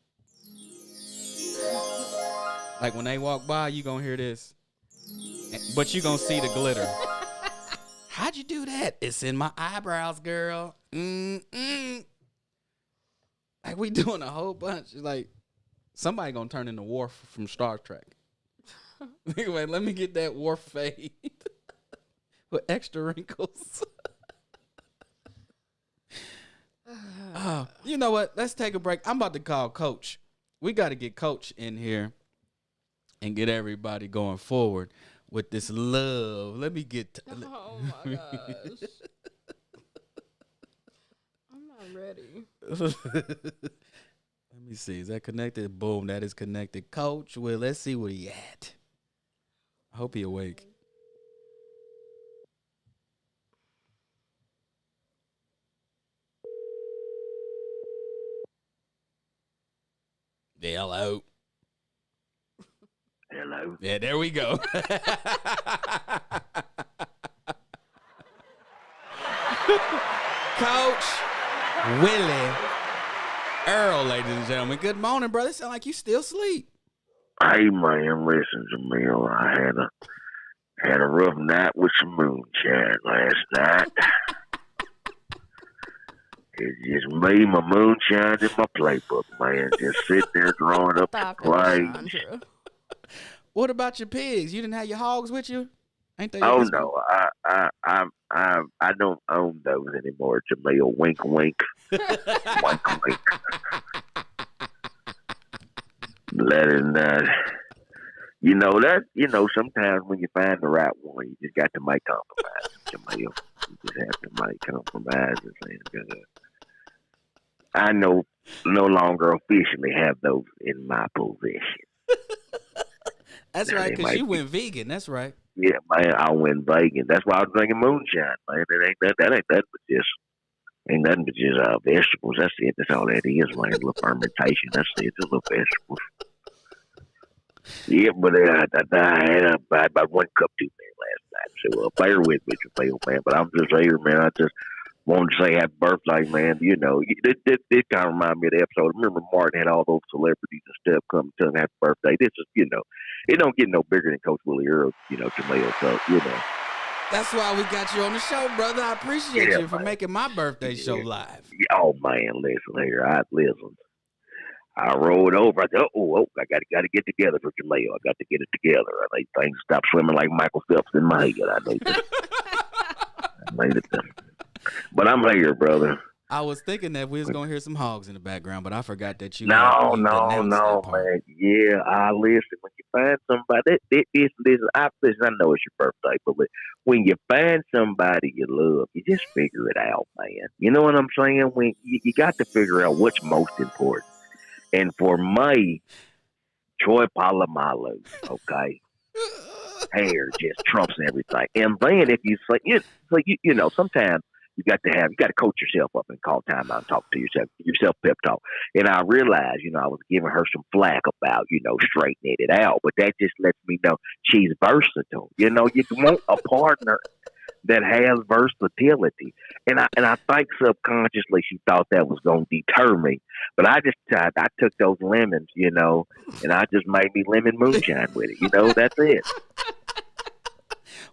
Like when they walk by, you going to hear this, but you going to see the glitter. How'd you do that? It's in my eyebrows, girl. Like we doing a whole bunch. Like somebody going to turn into Worf from Star Trek. Wait, let me get that Worf fade with extra wrinkles. You know what? Let's take a break. I'm about to call Coach. We got to get Coach in here and get everybody going forward with this love. Let me get. Oh my gosh. I'm not ready. Let me see. Is that connected? Boom, that is connected. Coach, well, let's see where he at. I hope he awake. Hello. Hello. Yeah, there we go. Coach Willie Earl, ladies and gentlemen. Good morning, brother. Sound like you still asleep. Hey man, listen, Jamil. I had a rough night with some moonshine last night. It's just me, my moonshine, and my playbook, man. Just sitting there drawing up the plays. What about your pigs? You didn't have your hogs with you? Ain't they your Oh high school? no, I don't own those anymore, Jamil. Wink, wink, wink, wink. Letting sometimes when you find the right one, you just got to make compromises, Jamil. You just have to make compromises, and I no longer officially have those in my possession. That's Now, right, they because might you be- went vegan. That's right. Yeah, man, I went vegan. That's why I was drinking moonshine, man. It ain't that ain't that but just ain't nothing but just vegetables. That's it. That's all that is, man. A little fermentation. That's it. Just little vegetables. Yeah, but I had about 1 cup too many last night. So bear with me, Jamil, man. But I'm just here, man. I just wanted to say happy birthday, man. This kind of reminds me of the episode. Remember Martin had all those celebrities and stuff come to him happy birthday. This is, it don't get no bigger than Coach Willie Earl, Jamil. So, That's why we got you on the show, brother. I appreciate Yeah, you for man. making my birthday show live. Oh man, listen here. Listen. I rolled over. I said, I got to get together for Jamil. I got to get it together. I need things to stop swimming like Michael Phelps in my head. I need it. But I'm here, brother. I was thinking that we was gonna hear some hogs in the background, but I forgot that you No, announced that part. man. Yeah, listen. When you find somebody, I know it's your birthday, but when you find somebody you love, you just figure it out, man. You know what I'm saying? When you got to figure out what's most important. And for me, Troy Polamalu, okay, hair just trumps everything. And then if you say, sometimes you got to coach yourself up and call time out and talk to yourself pep talk. And I realized, I was giving her some flack about, straightening it out, but that just lets me know she's versatile. You want a partner that has versatility. And I think subconsciously she thought that was going to deter me. But I took those lemons, and I just made me lemon moonshine with it. That's it.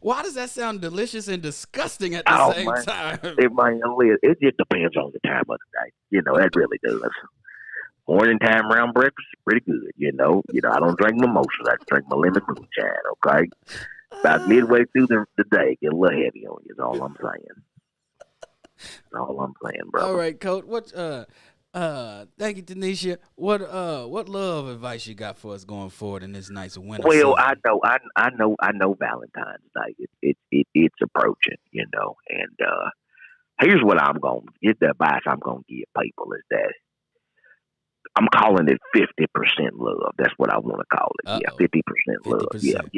Why does that sound delicious and disgusting at the same time? It just depends on the time of the day. It really does. Morning time around breakfast is pretty good, I don't drink mimosas. I drink my lemon moonshine, okay? About midway through the day, get a little heavy on you is all I'm saying. That's all I'm saying, bro. All right, Coach. Thank you, Tanisha. What love advice you got for us going forward in this nice winter season? I know Valentine's Day. It's approaching, and here's what the advice I'm gonna give people is that I'm calling it 50% love. That's what I want to call it. Yeah, 50% love. 50%.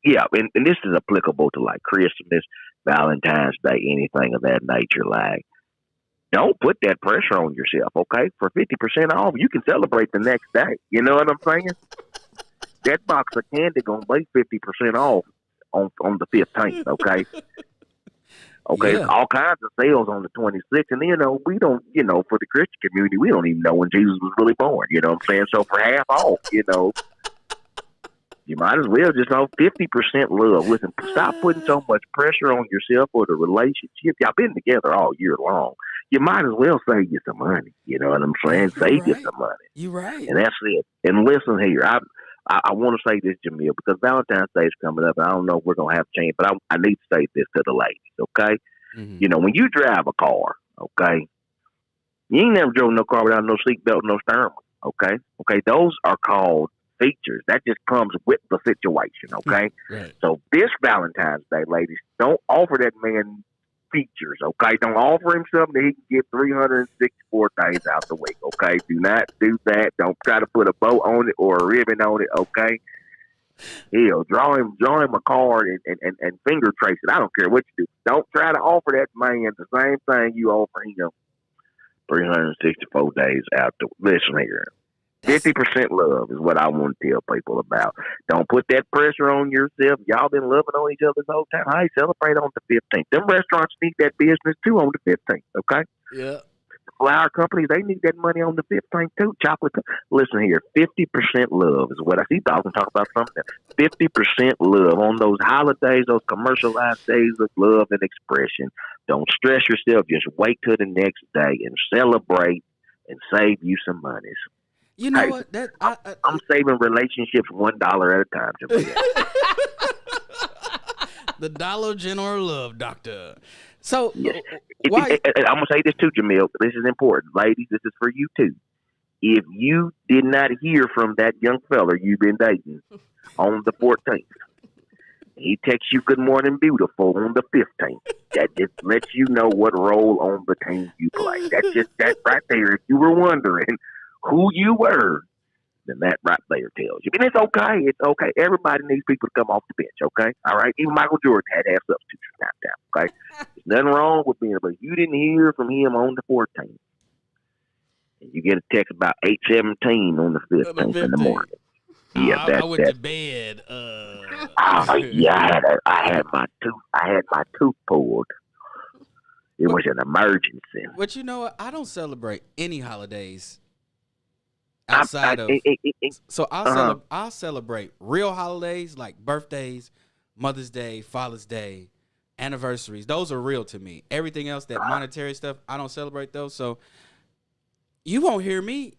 Yeah. And this is applicable to like Christmas, Valentine's Day, anything of that nature. Like, don't put that pressure on yourself, okay? For 50% off, you can celebrate the next day. You know what I'm saying? That box of candy gonna be 50% off on the 15th, okay? Okay, Yeah. all kinds of sales on the 26th, and we don't, for the Christian community, we don't even know when Jesus was really born. You know what I'm saying? So for half off, you might as well just off 50% love. Listen, stop putting so much pressure on yourself or the relationship. Y'all been together all year long. You might as well save you some money. You know what I'm saying? Save you some money. You're right. And that's it. And listen here, I want to say this, Jamil, because Valentine's Day is coming up, and I don't know if we're going to have to change, but I need to say this to the ladies, okay? Mm-hmm. When you drive a car, okay, you ain't never drove no car without no seatbelt, no steering wheel, okay? Okay, those are called features. That just comes with the situation, okay? Right. So this Valentine's Day, ladies, don't offer that man features, okay? Don't offer him something that he can get 364 days out the week, okay? Do not do that. Don't try to put a bow on it or a ribbon on it, okay? Hell, draw him a card and finger trace it. I don't care what you do. Don't try to offer that man the same thing you offer him 364 days out the listen here. 50% love is what I want to tell people about. Don't put that pressure on yourself. Y'all been loving on each other this whole time. Hey, celebrate on the 15th. Them restaurants need that business too on the 15th, okay? Yeah. The flower companies, they need that money on the 15th too. Chocolate. Listen here, 50% love is what I see. I can talk about something. 50% love on those holidays, those commercialized days of love and expression. Don't stress yourself. Just wait till the next day and celebrate and save you some money. You know Hey, what? I'm saving relationships $1 at a time. The Dollar General Love Doctor. So, Yes. why? I'm gonna say this too, Jamil. This is important, ladies. This is for you too. If you did not hear from that young fella you've been dating on the 14th, he texts you "Good morning, beautiful" on the 15th. That just lets you know what role on the team you play. That's just that right there. If you were wondering who you were, then that right there tells you. And it's okay. It's okay. Everybody needs people to come off the bench. Okay, all right. Even Michael Jordan had to have substitutes from time to time. Okay, there's nothing wrong with being, but you didn't hear from him on the 14th. And you get a text about 8:17 on the 15th in the morning. Yeah, I went to bed. Yeah, I had my tooth pulled. It was an emergency. But you know what? I don't celebrate any holidays outside of. So I'll celebrate real holidays like birthdays, Mother's Day, Father's Day, anniversaries. Those are real to me. Everything else, that monetary stuff, I don't celebrate those. So you won't hear me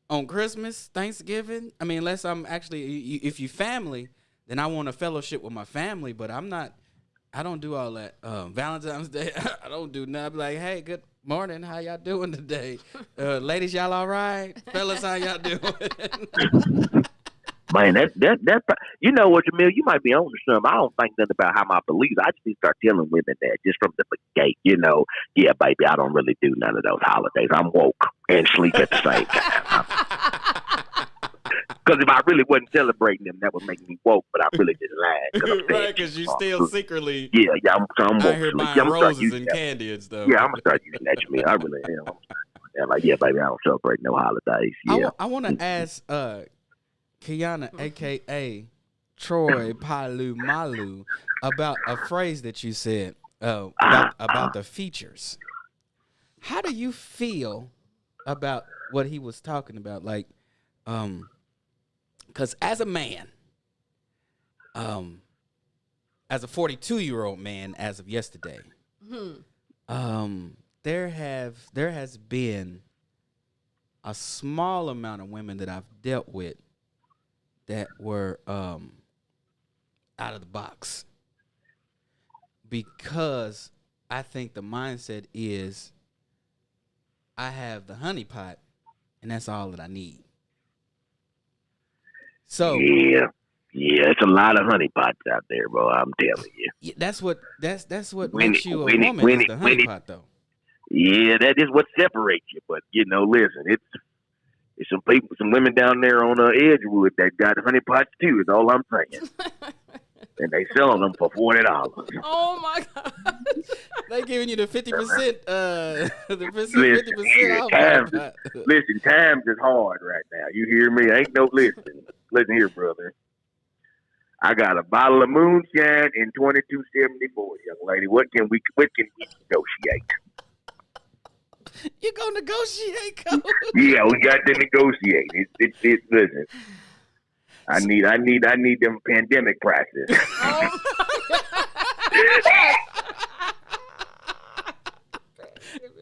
on Christmas, Thanksgiving. I mean, unless I'm actually, if you family, then I want a fellowship with my family. But I don't do all that. Valentine's Day, I don't do nothing. Like, hey, good morning. How y'all doing today? Ladies, y'all all right? Fellas, how y'all doing? Man, that you know what, Jamil, you might be on to something. I don't think nothing about how my beliefs. I just need to start telling women that just from the gate. Yeah, baby, I don't really do none of those holidays. I'm woke and sleep at the same time. Because if I really wasn't celebrating them, that would make me woke. But I really just lied. Right, because you still secretly. Yeah, I'm woke. I hear buying roses and candy and stuff. Yeah, I'm gonna start using that, Jamil. I really am. Yeah, like, yeah, baby, I don't celebrate no holidays. Yeah, I want to ask Kiana, a.k.a. Troy Palu Malu, about a phrase that you said about the features. How do you feel about what he was talking about? Like, because as a man, as a 42-year-old man, as of yesterday, there has been a small amount of women that I've dealt with that were out of the box, because I think the mindset is I have the honey pot and that's all that I need. So yeah, it's a lot of honey pots out there, bro. I'm telling you. That's what makes you a woman, is the honey pot, though. Yeah, that is what separates you. But listen, it's some women down there on Edgewood that got honey pots too. Is all I'm saying. And they sell them for $40. Oh my God! They giving you the 50%. The 50% off. Listen, times is hard right now. You hear me? Ain't no listen. Listen here, brother. I got a bottle of moonshine in 22.74, young lady. What can we negotiate? You gonna negotiate, Coach? Yeah, we got to negotiate. It's listen. I need them pandemic prices.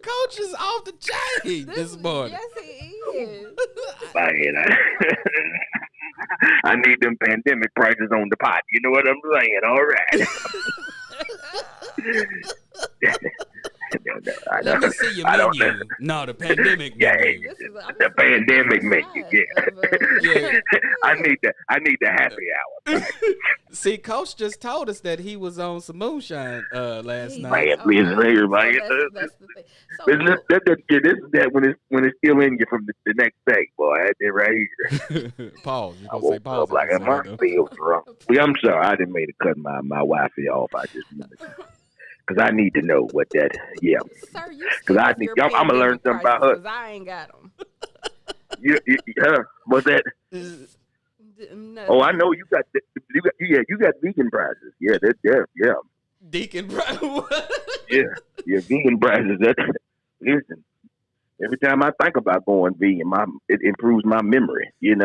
Coach is off the chain this morning. Yes, he is. I need them pandemic prices on the pot. You know what I'm saying? All right. Let me see your menu. No, the pandemic menu. The pandemic menu. Yeah. I need the happy hour. See, Coach just told us that he was on some moonshine last night. Man, listen here, man. That's the thing. This is that when it's still in you from the next day, boy. That's it right here. Pause. You I gonna woke say pause? up like, am I still drunk? I'm sorry, I didn't mean to cut my wifey off. I just because I need to know what that. Yeah. Sir, you because I'm gonna learn something about her. Because I ain't got them. What's that? No. Oh, I know you got vegan prices. Yeah, yeah. Deacon prices. yeah, vegan prices. Listen, every time I think about going vegan, it improves my memory. Yeah,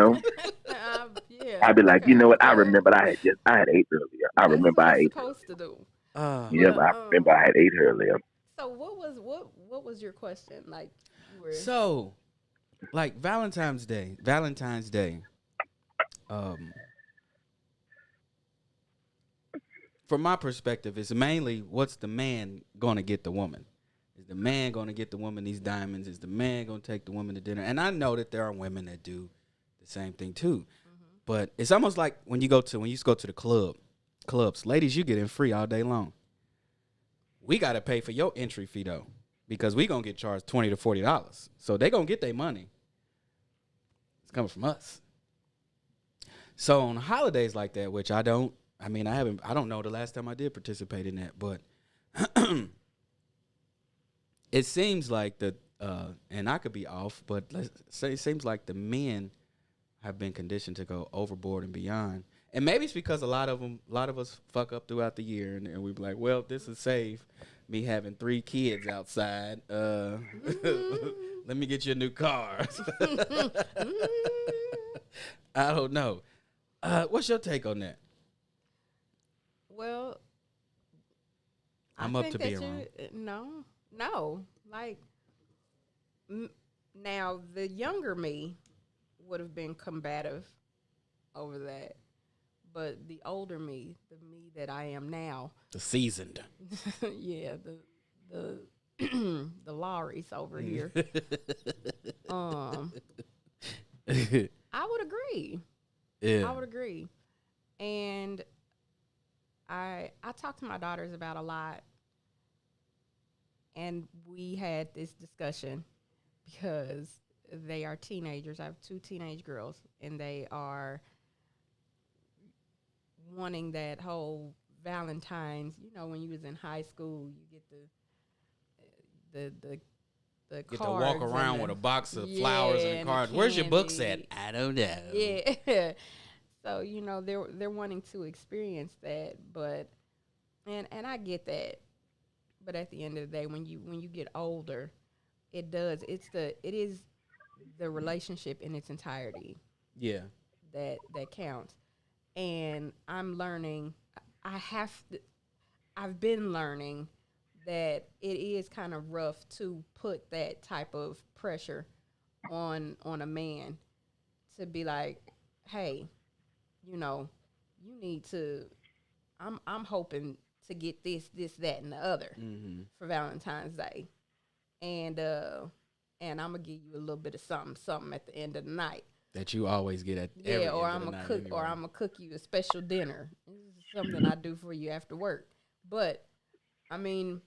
I'd be like, you know what? I remember I had ate earlier. I remember I ate. Supposed to do. I remember I had ate earlier. So what was your question? Like, so, like Valentine's Day. from my perspective, it's mainly what's the man going to get the woman? Is the man going to get the woman these diamonds? Is the man going to take the woman to dinner? And I know that there are women that do the same thing too. But it's almost like when you go to the clubs, ladies, you get in free all day long. We got to pay for your entry fee though, because we going to get charged $20 to $40. So they going to get their money. It's coming from us. So on holidays like that, which I don't know the last time I did participate in that, but it seems like and I could be off, but let's say it seems like the men have been conditioned to go overboard and beyond. And maybe it's because a lot of us fuck up throughout the year, and we be like, well, this is save me having 3 kids outside. Let me get you a new car. I don't know. What's your take on that? Well, I'm I up think to that being wrong. No. Like, now, the younger me would have been combative over that. But the older me, the me that I am now. The seasoned. Yeah, the the Lawry's over here. I would agree. Yeah. I would agree. And I talk to my daughters about a lot. And we had this discussion because they are teenagers. I have 2 teenage girls, and they are wanting that whole Valentine's. You know, when you was in high school, you get the Get to cards walk around with a box of flowers and cards. Where's your books at? I don't know. Yeah. So, you know, they're wanting to experience that, but and I get that. But at the end of the day, when you get older, it is the relationship in its entirety. Yeah. That counts. And I'm learning, I've been learning that it is kind of rough to put that type of pressure on a man to be like, hey, you know, you need to, I'm hoping to get this, that, and the other for Valentine's Day. And I'm going to give you a little bit of something at the end of the night. That you always get at every or end I'm of the gonna night cook, anyway. or I'm gonna cook you a special dinner. This is something I do for you after work. But I mean,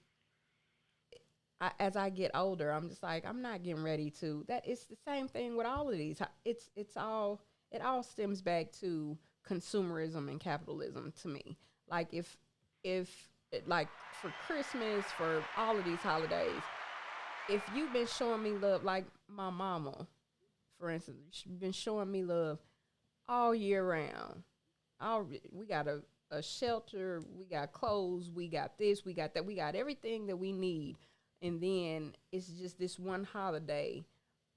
as I get older, I'm just like, I'm not getting ready to. That it's the same thing with all of these. It all stems back to consumerism and capitalism to me. Like if like for Christmas, for all of these holidays, if you've been showing me love, like my mama, for instance, she's been showing me love all year round. We got a shelter, we got clothes, we got this, we got that, we got everything that we need. And then it's just this one holiday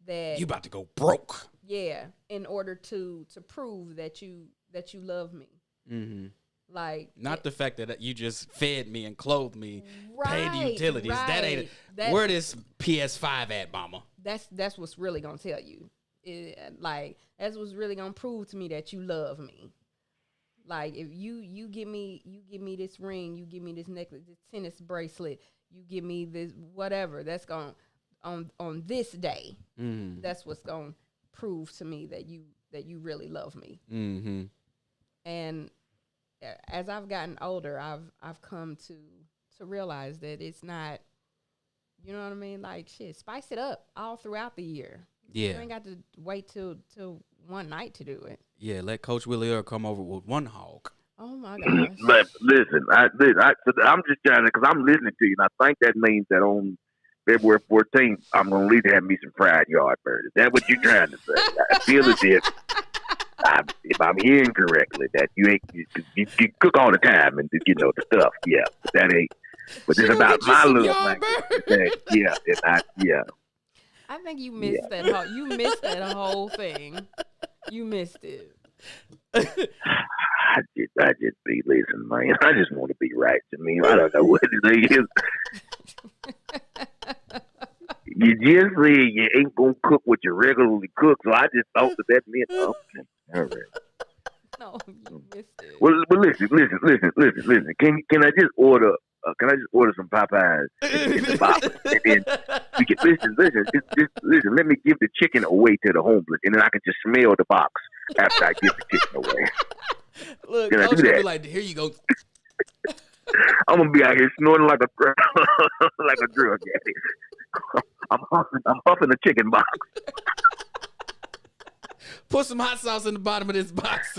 that you about to go broke. Yeah, in order to prove that you love me. Mm-hmm. Like, not the fact that you just fed me and clothed me, paid the utilities. Right. That ain't where this PS5 at, mama. That's what's really gonna tell you. That's what's really gonna prove to me that you love me. Like, if you give me this ring, you give me this necklace, this tennis bracelet, you give me this whatever, that's going on this day. Mm-hmm. That's what's gonna prove to me that you really love me. Mm-hmm. And as I've gotten older, I've come to realize that it's not, you know what I mean? Like, shit, spice it up all throughout the year. Yeah. You ain't got to wait till one night to do it. Yeah, let Coach Willie Earl come over with one hog. Oh my gosh. But listen, I'm just trying to, because I'm listening to you, and I think that means that on February 14th, I'm going to at least have me some fried Yardbirds. Is that what you're trying to say? I feel as if I'm hearing correctly, that you cook all the time and you know the stuff. Yeah, but that ain't. But it's about my love. Yeah. I think you missed that. You missed that whole thing. You missed it. I just be listen, man. I just want to be right. I mean, I don't know what it is. You just said you ain't gonna cook what you regularly cook, so I just thought that meant okay. All right. No, you missed it. Well, listen. Can I just order? Can I just order some Popeyes in the box, and then we can listen. Let me give the chicken away to the homeless, and then I can just smell the box after I give the chicken away. Look, Can I Coach do gonna that? be like, here you go. I'm gonna be out here snorting like a like a drug addict. I'm huffing a chicken box. Put some hot sauce in the bottom of this box.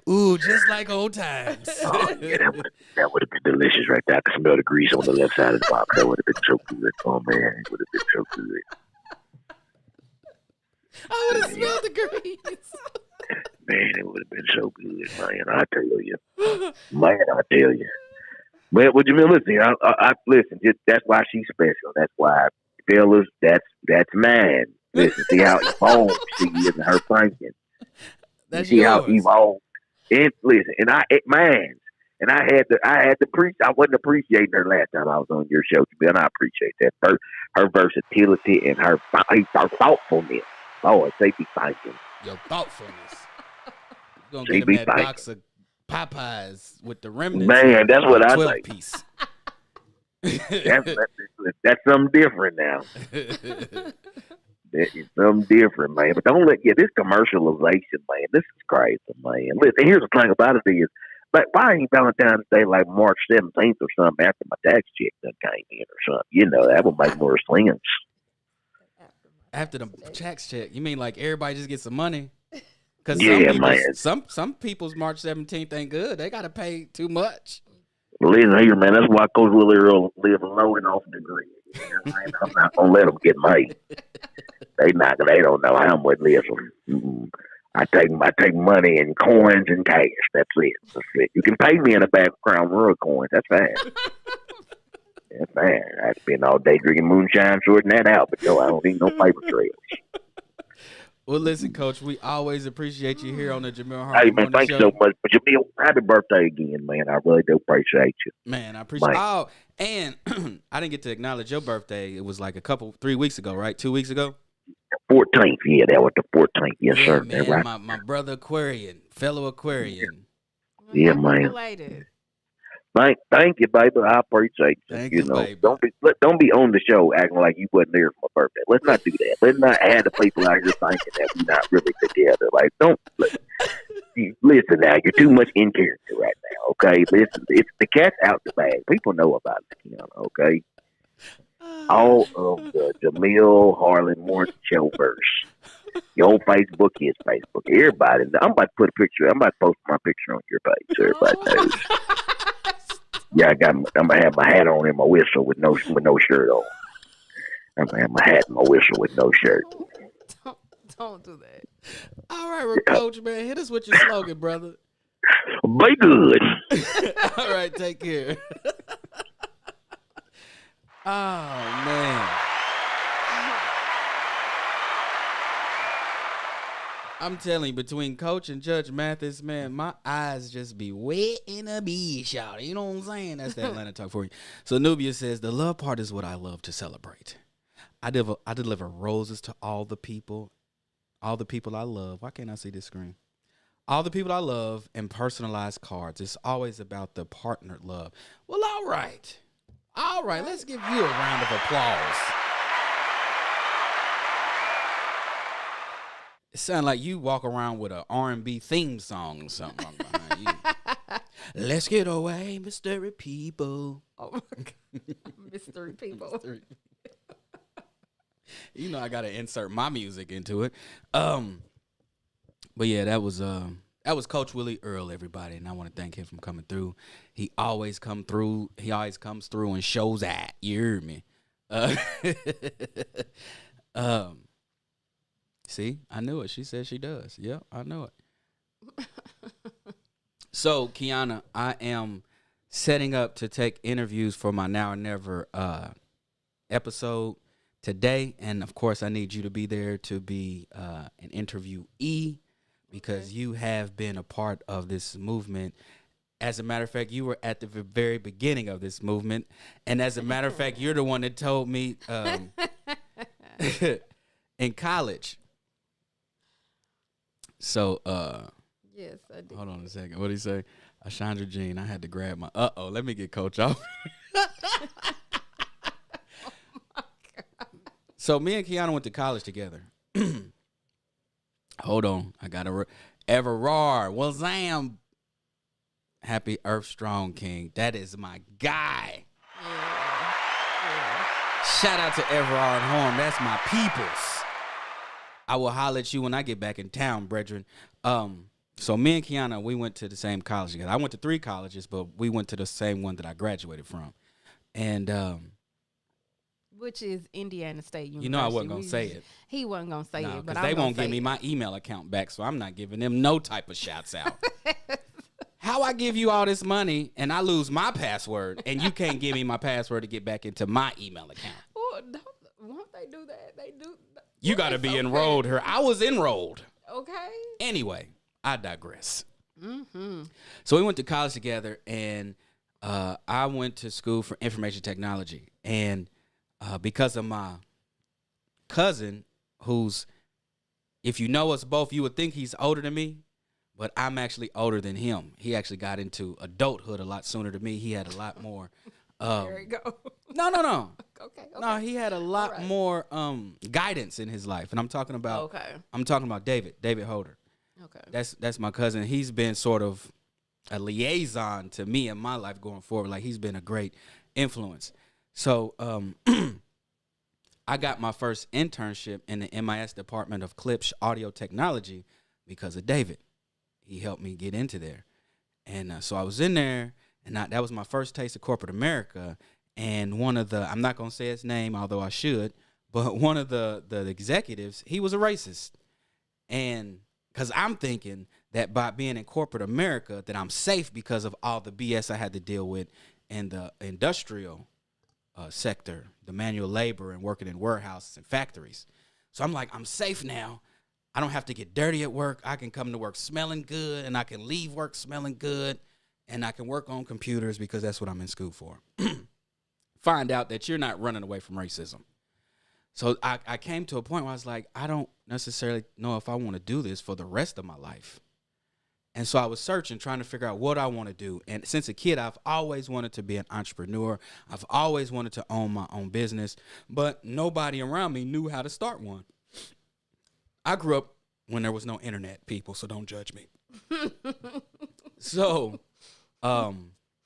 Ooh, just like old times. Oh yeah, that would have been delicious right there. I could smell the grease on the left side of the box. That would have been so good. Oh man, it would have been so good. I would have smelled the grease. Man, it would have been so good, man. I tell you, man, I tell you. But would you mean? Listen, I listen. That's why she's special. That's why, fellas, that's mine. Listen, see how evolved she is in her thinking. That's See yours. how evolved. And listen, and mine. And I had to preach. I wasn't appreciating her last time I was on your show, and I appreciate that. Her versatility and her thoughtfulness. Oh, they be thinking. Your thoughtfulness. You're gonna They get be him that thinking. box of Popeyes with the remnants. Man, that's what I 12 think. piece. That's something different now. That is something different, man. But don't this commercialization, man. This is crazy, man. Listen, here's the thing about it is, like, why ain't Valentine's Day like March 17th or something after my tax check done came in or something? You know, that would make more sense. After the tax check, you mean like everybody just gets some money? Because Man. some people's March 17th ain't good. They got to pay too much. Listen here, man. That's why Coach Willie Earl live low and off the grid. I'm not gonna let them get made. They don't know how much. Listen, I take money in coins and cash. That's it. You can pay me in a bag of Crown Royal coins. That's fine. That's fine. I spend all day drinking moonshine, sorting that out. But no, I don't need no paper trails. Well, listen, Coach, we always appreciate you here on the Jamil Hey, Harmon man, thanks Show. so much. But Jamil, happy birthday again, man. I really do appreciate you. Man, I appreciate. Man. Oh, and I didn't get to acknowledge your birthday. It was like 3 weeks ago, right? 2 weeks ago. 14th, yeah, that was the 14th. Yes, Yeah, sir. man, Right. my brother Aquarian, fellow Aquarian. Yeah, Happy man. belated. Thank you, baby. I appreciate you. Thank you you, know, baby. don't be on the show acting like you wasn't there for my birthday. Let's not do that. Let's not have the people out here thinking that we're not really together. Like, listen now. You're too much in character right now. Okay, listen. It's the cat's out the bag. People know about it. Okay. All of the Jamil Harlan Morton show verse. Your Facebook, his Facebook. Everybody. I'm about to put a picture. I'm about to post my picture on your page so everybody knows. Yeah, I'm gonna have my hat on and my whistle with no shirt on. I'm gonna have my hat and my whistle with no shirt. Don't do that. All right, well, Coach, man, hit us with your slogan, brother. Be good. All right, take care. Oh, man. I'm telling you, between Coach and Judge Mathis, man, my eyes just be wet in a bee, shout. You know what I'm saying? That's the Atlanta talk for you. So Nubia says, the love part is what I love to celebrate. I deliver roses to all the people I love. Why can't I see this screen? All the people I love and personalized cards. It's always about the partnered love. Well, all right. All right, let's give you a round of applause. It sounds like you walk around with an R&B theme song or something behind you. Let's get away, mystery people. Oh my God. Mystery people. You know I gotta insert my music into it. But yeah, that was Coach Willie Earl, everybody, and I want to thank him for coming through. He always comes through and shows that. You hear me? See, I knew it. She said she does. Yeah, I know it. So, Kiana, I am setting up to take interviews for my Now or Never episode today. And, of course, I need you to be there to be an interviewee because you have been a part of this movement. As a matter of fact, you were at the very beginning of this movement. And as a matter of fact, you're the one that told me in college. So, Yes, I did. hold on a second. What did he say? Ashandra Jean, I had to grab my. Let me get Coach off. So me and Kiana went to college together. Hold on, I got to Everard. Well, Zam. Happy Earth Strong King. That is my guy. Shout out to Everard Horn. That's my peoples. I will holler at you when I get back in town, brethren. So me and Kiana, we went to the same college together. I went to 3 colleges, but we went to the same one that I graduated from. And which is Indiana State University. you know I wasn't going to say it. He wasn't going to say No, it, but because they won't give me my email account back, so I'm not giving them no type of shouts out. How I give you all this money and I lose my password and you can't give me my password to get back into my email account? Well, won't they do that? They do. You got to be enrolled here. I was enrolled. Okay. Anyway, I digress. Mm-hmm. So we went to college together, and I went to school for information technology. And because of my cousin, who's, if you know us both, you would think he's older than me, but I'm actually older than him. He actually got into adulthood a lot sooner than me. He had a lot more. There you go. No. Okay. No, he had a lot more guidance in his life, and I'm talking about. I'm talking about David Holder. Okay. That's my cousin. He's been sort of a liaison to me in my life going forward. Like, he's been a great influence. So I got my first internship in the MIS Department of Clips Audio Technology because of David. He helped me get into there. And so I was in there, and that was my first taste of corporate America. And one of the, I'm not going to say his name, although I should, but one of the executives, he was a racist. And because I'm thinking that by being in corporate America, that I'm safe because of all the BS I had to deal with in the industrial sector, the manual labor and working in warehouses and factories. So I'm like, I'm safe now. I don't have to get dirty at work. I can come to work smelling good, and I can leave work smelling good, and I can work on computers because that's what I'm in school for. Find out that you're not running away from racism. So I came to a point where I was like, I don't necessarily know if I want to do this for the rest of my life. And so I was searching, trying to figure out what I want to do. And since a kid, I've always wanted to be an entrepreneur. I've always wanted to own my own business, but nobody around me knew how to start one. I grew up when there was no internet, people, so don't judge me. So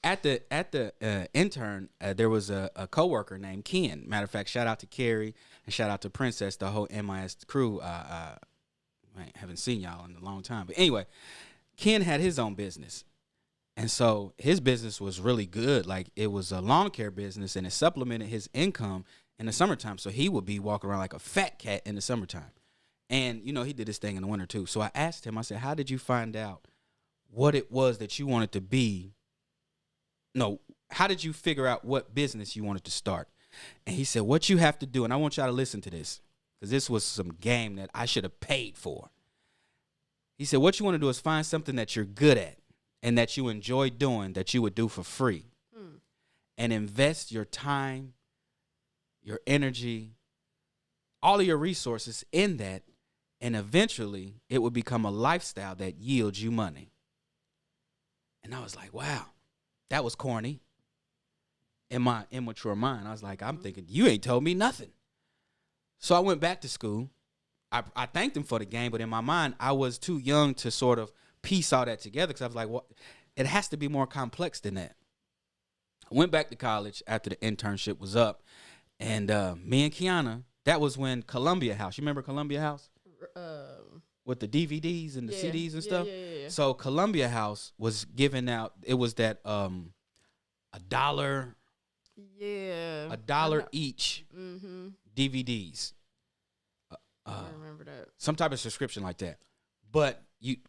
at the intern, there was a coworker named Ken. Matter of fact, shout out to Carrie and shout out to Princess, the whole MIS crew. I haven't seen y'all in a long time. But anyway, Ken had his own business. And so his business was really good. Like, it was a lawn care business, and it supplemented his income in the summertime. So he would be walking around like a fat cat in the summertime. And, you know, he did his thing in the winter too. So I asked him, I said, how did you find out what it was that you wanted to be? No, how did you figure out what business you wanted to start? And he said, what you have to do, and I want y'all to listen to this, because this was some game that I should have paid for. He said, what you want to do is find something that you're good at and that you enjoy doing that you would do for free. And invest your time, your energy, all of your resources in that, and eventually it would become a lifestyle that yields you money. And I was like, wow, that was corny. In my immature mind, I was like, I'm thinking, you ain't told me nothing. So I went back to school. I thanked him for the game, but in my mind, I was too young to sort of piece all that together, because I was like, well, it has to be more complex than that. I went back to college after the internship was up, and me and Kiana, that was when Columbia House, you remember Columbia House? With the DVDs and the CDs and stuff? Yeah. So Columbia House was giving out, it was that $1. Yeah. $1 each DVDs. I remember that. Some type of subscription like that. But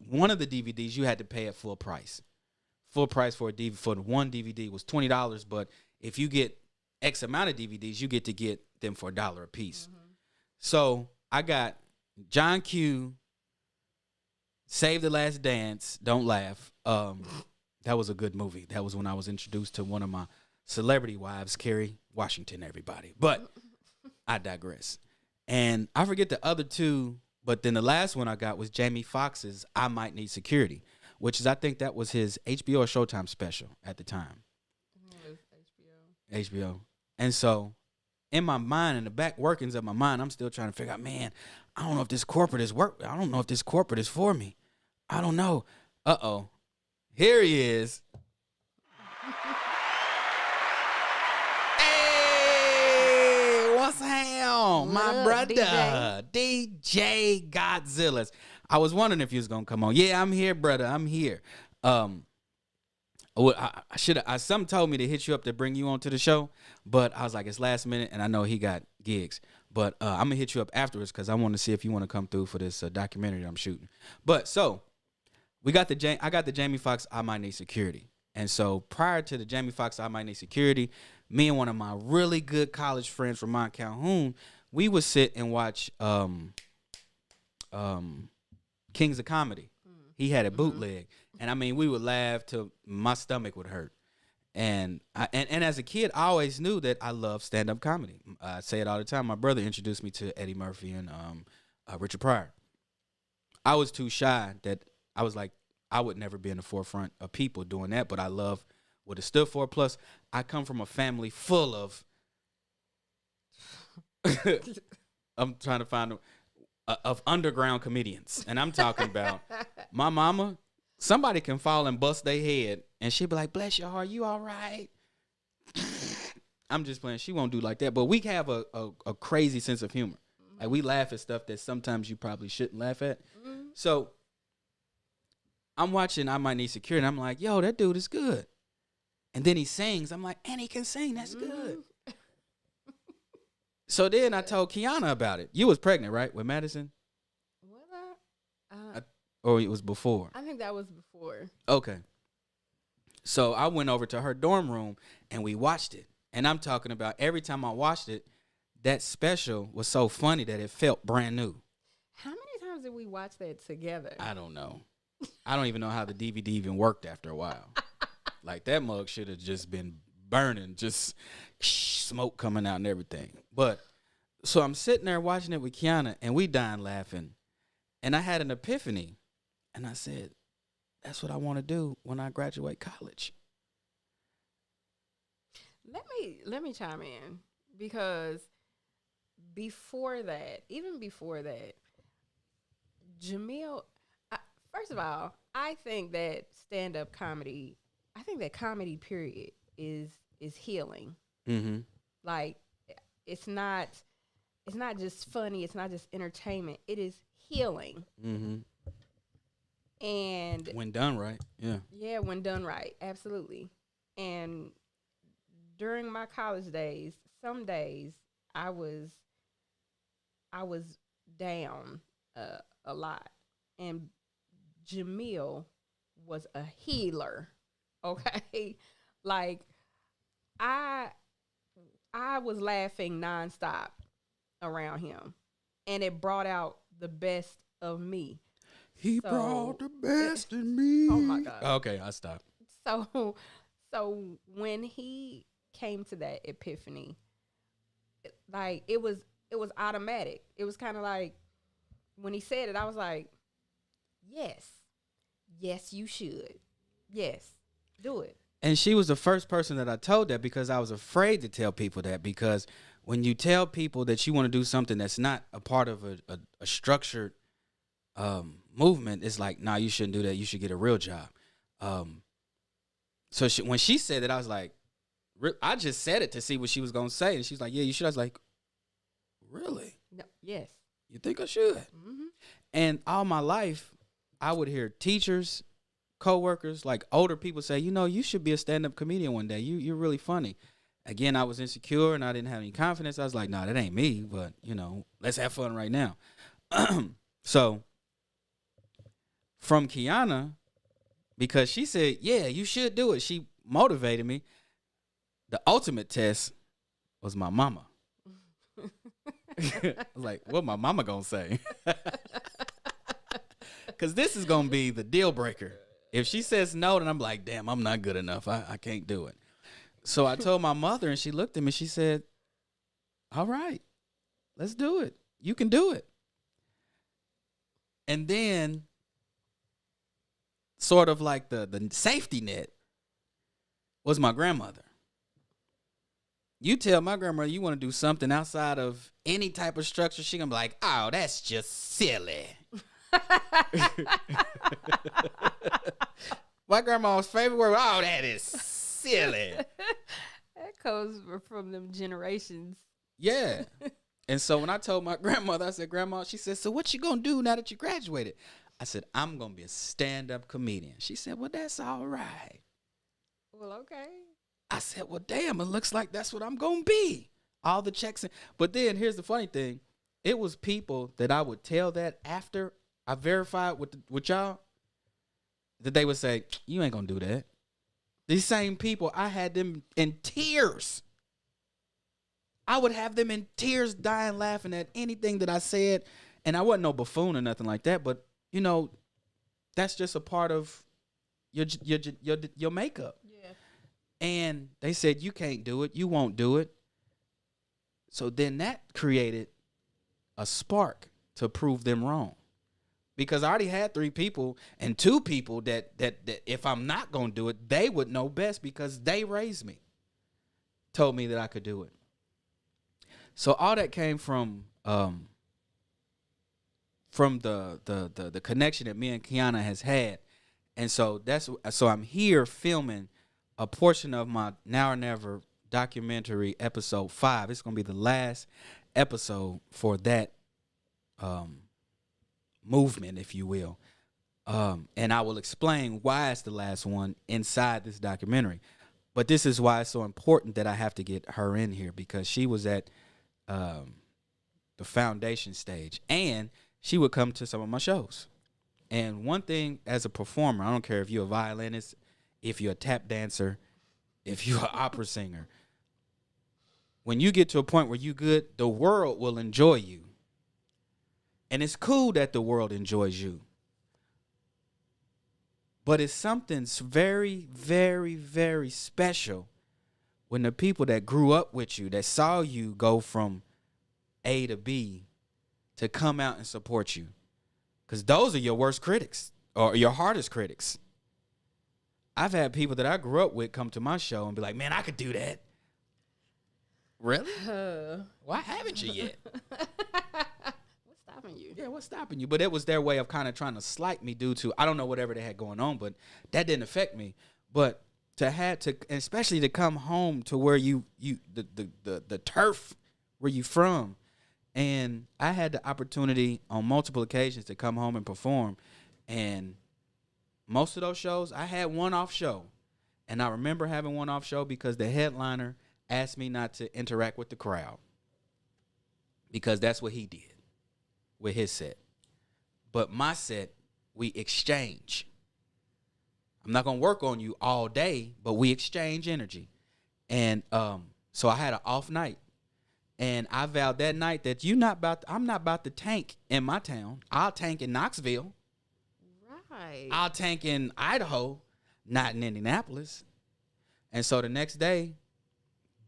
one of the DVDs you had to pay at full price. Full price for one DVD was $20, but if you get X amount of DVDs, you get to get them for $1 a piece. So I got John Q, Save the Last Dance, Don't Laugh. That was a good movie. That was when I was introduced to one of my celebrity wives, Kerry Washington, everybody. But I digress. And I forget the other two But then the last one I got was Jamie Foxx's I Might Need Security, which is, I think that was his HBO or Showtime special at the time. It was HBO. HBO. And so in my mind, in the back workings of my mind, I'm still trying to figure out, man, I don't know if this corporate is I don't know if this corporate is for me. I don't know. Uh-oh. Here he is. Hey, what's ham? My up, brother, DJ Godzilla's. I was wondering if you was gonna come on. Yeah, I'm here, brother. I'm here. Something told me to hit you up to bring you onto the show, but I was like, it's last minute, and I know he got gigs. But I'm gonna hit you up afterwards because I want to see if you want to come through for this documentary that I'm shooting. But so I got the Jamie Foxx I Might Need Security, and so prior to the Jamie Foxx I Might Need Security, me and one of my really good college friends from Mount Calhoun, we would sit and watch Kings of Comedy. He had a bootleg, and I mean, we would laugh till my stomach would hurt. And as a kid, I always knew that I loved stand-up comedy. I say it all the time. My brother introduced me to Eddie Murphy and Richard Pryor. I was too shy that I was like, I would never be in the forefront of people doing that, but I love what it stood for. Plus, I come from a family full of I'm trying to find of underground comedians. And I'm talking about my mama. Somebody can fall and bust their head, and she'd be like, bless your heart, you all right? I'm just playing. She won't do like that. But we have a crazy sense of humor. Like, we laugh at stuff that sometimes you probably shouldn't laugh at. So I'm watching I Might Need Security, and I'm like, yo, that dude is good. And then he sings. I'm like, and he can sing. That's good. So then I told Kiana about it. You was pregnant, right, with Madison? Was I? Or it was before? I think that was before. Okay. So I went over to her dorm room, and we watched it. And I'm talking about every time I watched it, that special was so funny that it felt brand new. How many times did we watch that together? I don't know. I don't even know how the DVD even worked after a while. Like, that mug should have just been burning, just smoke coming out and everything. But so I'm sitting there watching it with Kiana, and we dying laughing. And I had an epiphany, and I said, that's what I want to do when I graduate college. Let me chime in, because before that, Jamil, first of all, I think that stand-up comedy, I think that comedy period is healing. Mm-hmm. Like, it's not just funny, it's not just entertainment, it is healing. Mm-hmm. And when done right, yeah, when done right, absolutely. And during my college days, some days I was down a lot, and Jamil was a healer. Okay, like I was laughing nonstop around him, and it brought out the best of me. He brought the best in me. Oh my God. Okay, I stopped. So when he came to that epiphany, like it was automatic. It was kind of like when he said it, I was like, yes, you should. Yes, do it. And she was the first person that I told that, because I was afraid to tell people that, because when you tell people that you want to do something that's not a part of a structured movement, it's like, nah, you shouldn't do that. You should get a real job. So when she said that, I was like, I just said it to see what she was going to say. And she's like, yeah, you should. I was like, really? No, yes. You think I should? Mm-hmm. And all my life, I would hear teachers, coworkers, like older people say, you should be a stand-up comedian one day. You're really funny. Again, I was insecure and I didn't have any confidence. I was like, nah, that ain't me, but, let's have fun right now. So from Kiana, because she said, yeah, you should do it, she motivated me. The ultimate test was my mama. I was like, what my mama gonna say? Because this is gonna be the deal breaker. If she says no, then I'm like, damn, I'm not good enough. I can't do it. So I told my mother, and she looked at me. She said, all right, let's do it. You can do it. And then sort of like the safety net was my grandmother. You tell my grandmother you want to do something outside of any type of structure, she gonna be like, oh, that's just silly. My grandma's favorite word, oh, that is silly. That comes from them generations. Yeah. And so when I told my grandmother, I said, Grandma, she said, so what you gonna do now that you graduated? I said, I'm gonna be a stand-up comedian. She said, well, that's all right. Well, okay. I said, well, damn, it looks like that's what I'm gonna be. All the checks in. But then here's the funny thing. It was people that I would tell that after I verified with y'all, that they would say, you ain't gonna do that. These same people, I had them in tears. I would have them in tears, dying, laughing at anything that I said. And I wasn't no buffoon or nothing like that. But, you know, that's just a part of your makeup. Yeah. And they said, you can't do it. You won't do it. So then that created a spark to prove them wrong. Because I already had 3 people and 2 people that if I'm not going to do it, they would know best because they raised me, told me that I could do it. So all that came from the connection that me and Kiana has had. And so I'm here filming a portion of my Now or Never documentary, episode 5. It's going to be the last episode for that movement, if you will. And I will explain why it's the last one inside this documentary. But this is why it's so important that I have to get her in here, because she was at the foundation stage, and she would come to some of my shows. And one thing as a performer, I don't care if you're a violinist, if you're a tap dancer, if you're an opera singer, when you get to a point where you good, the world will enjoy you. And it's cool that the world enjoys you. But it's something very, very, very special when the people that grew up with you, that saw you go from A to B, to come out and support you. Because those are your worst critics, or your hardest critics. I've had people that I grew up with come to my show and be like, man, I could do that. Really? Why haven't you yet? What's stopping you? Yeah, what's stopping you? But it was their way of kind of trying to slight me due to, I don't know, whatever they had going on, but that didn't affect me. But to have to, especially to come home to where the turf where you from. And I had the opportunity on multiple occasions to come home and perform. And most of those shows, I had one-off show. And I remember having one-off show because the headliner asked me not to interact with the crowd, because that's what he did with his set. But my set, we exchange. I'm not going to work on you all day, but we exchange energy. And so I had an off night. And I vowed that night that I'm not about to tank in my town. I'll tank in Knoxville. Right. I'll tank in Idaho, not in Indianapolis. And so the next day,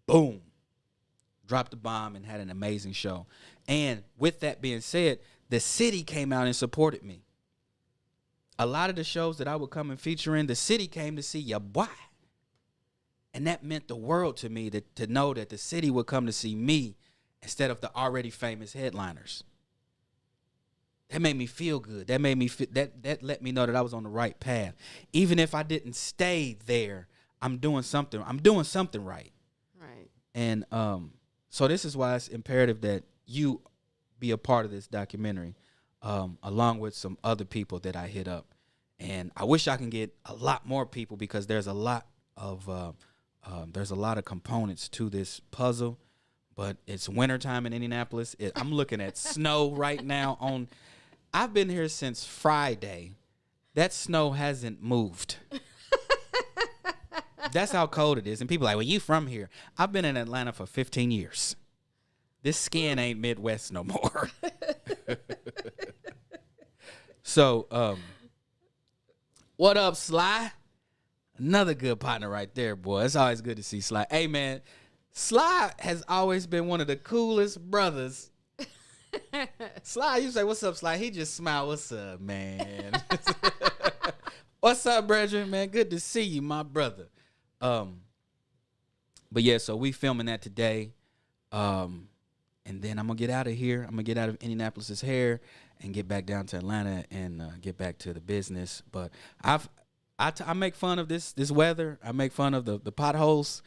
boom, dropped the bomb and had an amazing show. And with that being said, the city came out and supported me. A lot of the shows that I would come and feature in, the city came to see your boy. And that meant the world to me, to know that the city would come to see me instead of the already famous headliners. That made me feel good. That made me that let me know that I was on the right path. Even if I didn't stay there, I'm doing something. I'm doing something right. Right. And so this is why it's imperative that you be a part of this documentary, along with some other people that I hit up. And I wish I can get a lot more people, because there's a lot of components to this puzzle. But it's wintertime in Indianapolis. I'm looking at snow right now. I've been here since Friday. That snow hasn't moved. That's how cold it is. And people are like, well, you from here. I've been in Atlanta for 15 years. This skin ain't Midwest no more. So, what up, Sly? Another good partner right there, boy. It's always good to see Sly. Hey, man, Sly has always been one of the coolest brothers Sly, you say, what's up, Sly? He just smiled. What's up, man? What's up, brethren, man? Good to see you, my brother. But yeah, so we filming that today. And then I'm going to get out of here. I'm going to get out of Indianapolis's hair and get back down to Atlanta and get back to the business. But I make fun of this weather. I make fun of the potholes.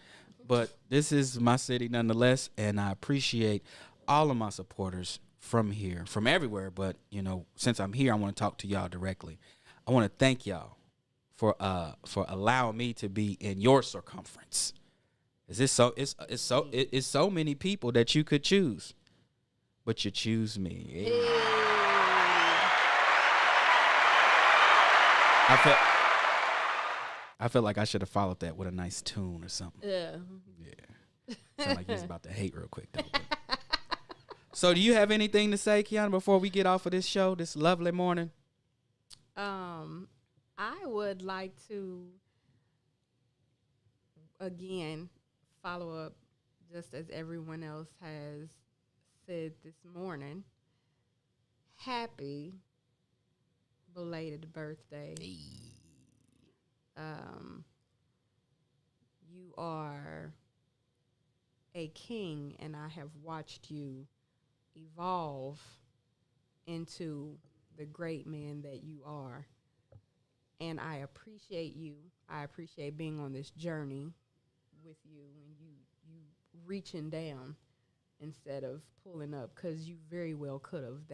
But this is my city nonetheless, and I appreciate all of my supporters from here, from everywhere. But, you know, since I'm here, I want to talk to y'all directly. I want to thank y'all for allowing me to be in your circumference. It's so many people that you could choose, but you choose me. Yeah. I felt like I should have followed that with a nice tune or something. Yeah. Sound like he's about to hate real quick though. So, do you have anything to say, Kiana, before we get off of this show this lovely morning? I would like to again follow up, just as everyone else has said this morning. Happy belated birthday. You are a king, and I have watched you evolve into the great man that you are. And I appreciate you. I appreciate being on this journey with you and you reaching down instead of pulling up, because you very well could have.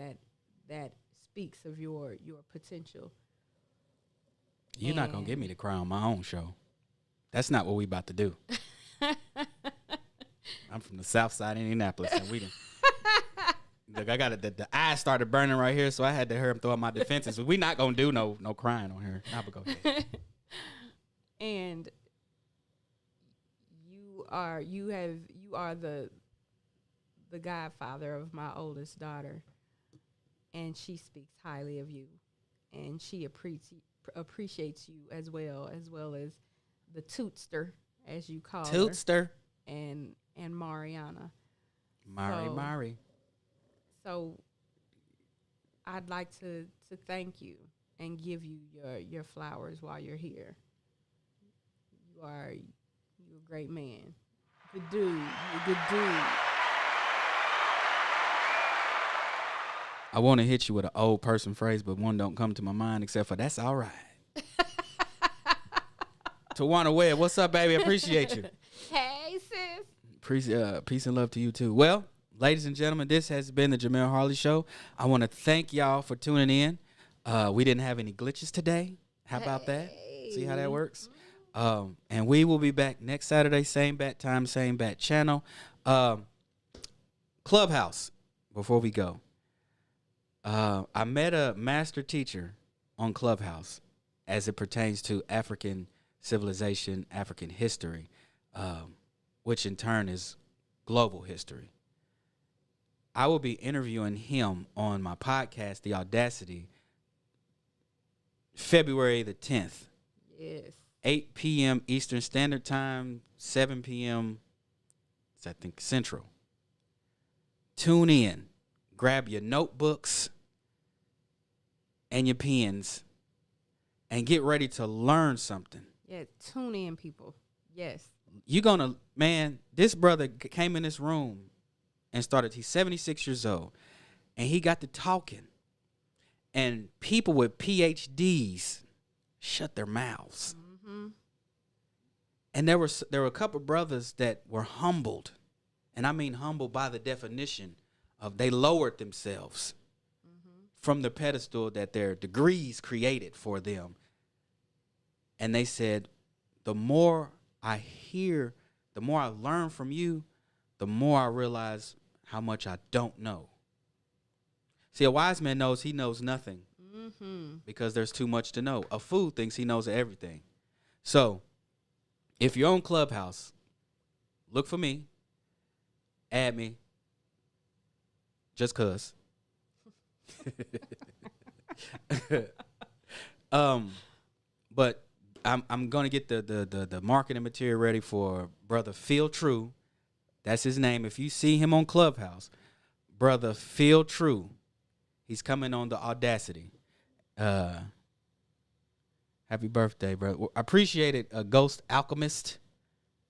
That speaks of your potential. You're not going to get me to cry on my own show. That's not what we about to do. I'm from the south side of Indianapolis, and we done. Look, I got it. The eyes started burning right here, so I had to hurry up throw up my defenses. We not going to do no crying on here. Nah, but go ahead. And you are the godfather of my oldest daughter, and she speaks highly of you, and she appreciates you as well as the tootster, as you call Tootster. her, and Mariana. Mari. So I'd like to thank you and give you your flowers while you're here. You're a great man. Good dude. You're a good dude. I want to hit you with an old person phrase, but one don't come to my mind except for that's all right. Tawana Webb, what's up, baby? Appreciate you. Hey, sis. Peace and love to you, too. Well, ladies and gentlemen, this has been the Jamel Harley Show. I want to thank y'all for tuning in. We didn't have any glitches today. How about that? See how that works? And we will be back next Saturday, same bat time, same bat channel. Clubhouse, before we go. I met a master teacher on Clubhouse as it pertains to African civilization, African history, which in turn is global history. I will be interviewing him on my podcast, The Audacity, February the 10th. Yes. 8 p.m. Eastern Standard Time, 7 p.m. I think Central. Tune in. Grab your notebooks and your pens and get ready to learn something. Yeah, tune in, people. Yes. You're going to, man, this brother came in this room and started, he's 76 years old, and he got to talking. And people with PhDs shut their mouths. Mm-hmm. And there were a couple brothers that were humbled, and I mean humbled by the definition of they lowered themselves from the pedestal that their degrees created for them. And they said, the more I hear, the more I learn from you, the more I realize how much I don't know. See, a wise man knows he knows nothing because there's too much to know. A fool thinks he knows everything. So if you're on Clubhouse, look for me, add me, just cause. But I'm gonna get the marketing material ready for brother Feel True. That's his name. If you see him on Clubhouse, brother Phil True. He's coming on the Audacity. Happy birthday, bro. I appreciate it, Ghost Alchemist.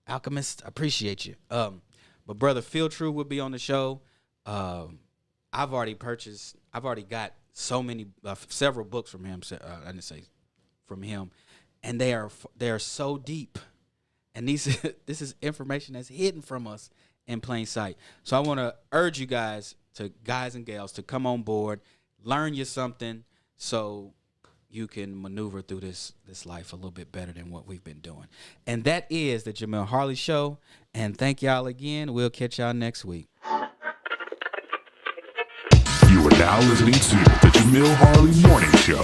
Alchemist, I appreciate you. But brother Phil True will be on the show. I've already got so many, several books from him. I didn't say from him, and they are so deep. And this is information that's hidden from us in plain sight. So I want to urge you guys and gals to come on board, learn you something, so you can maneuver through this life a little bit better than what we've been doing. And that is the Jamel Harley Show. And thank y'all again. We'll catch y'all next week. You are now listening to the Jamel Harley Morning Show.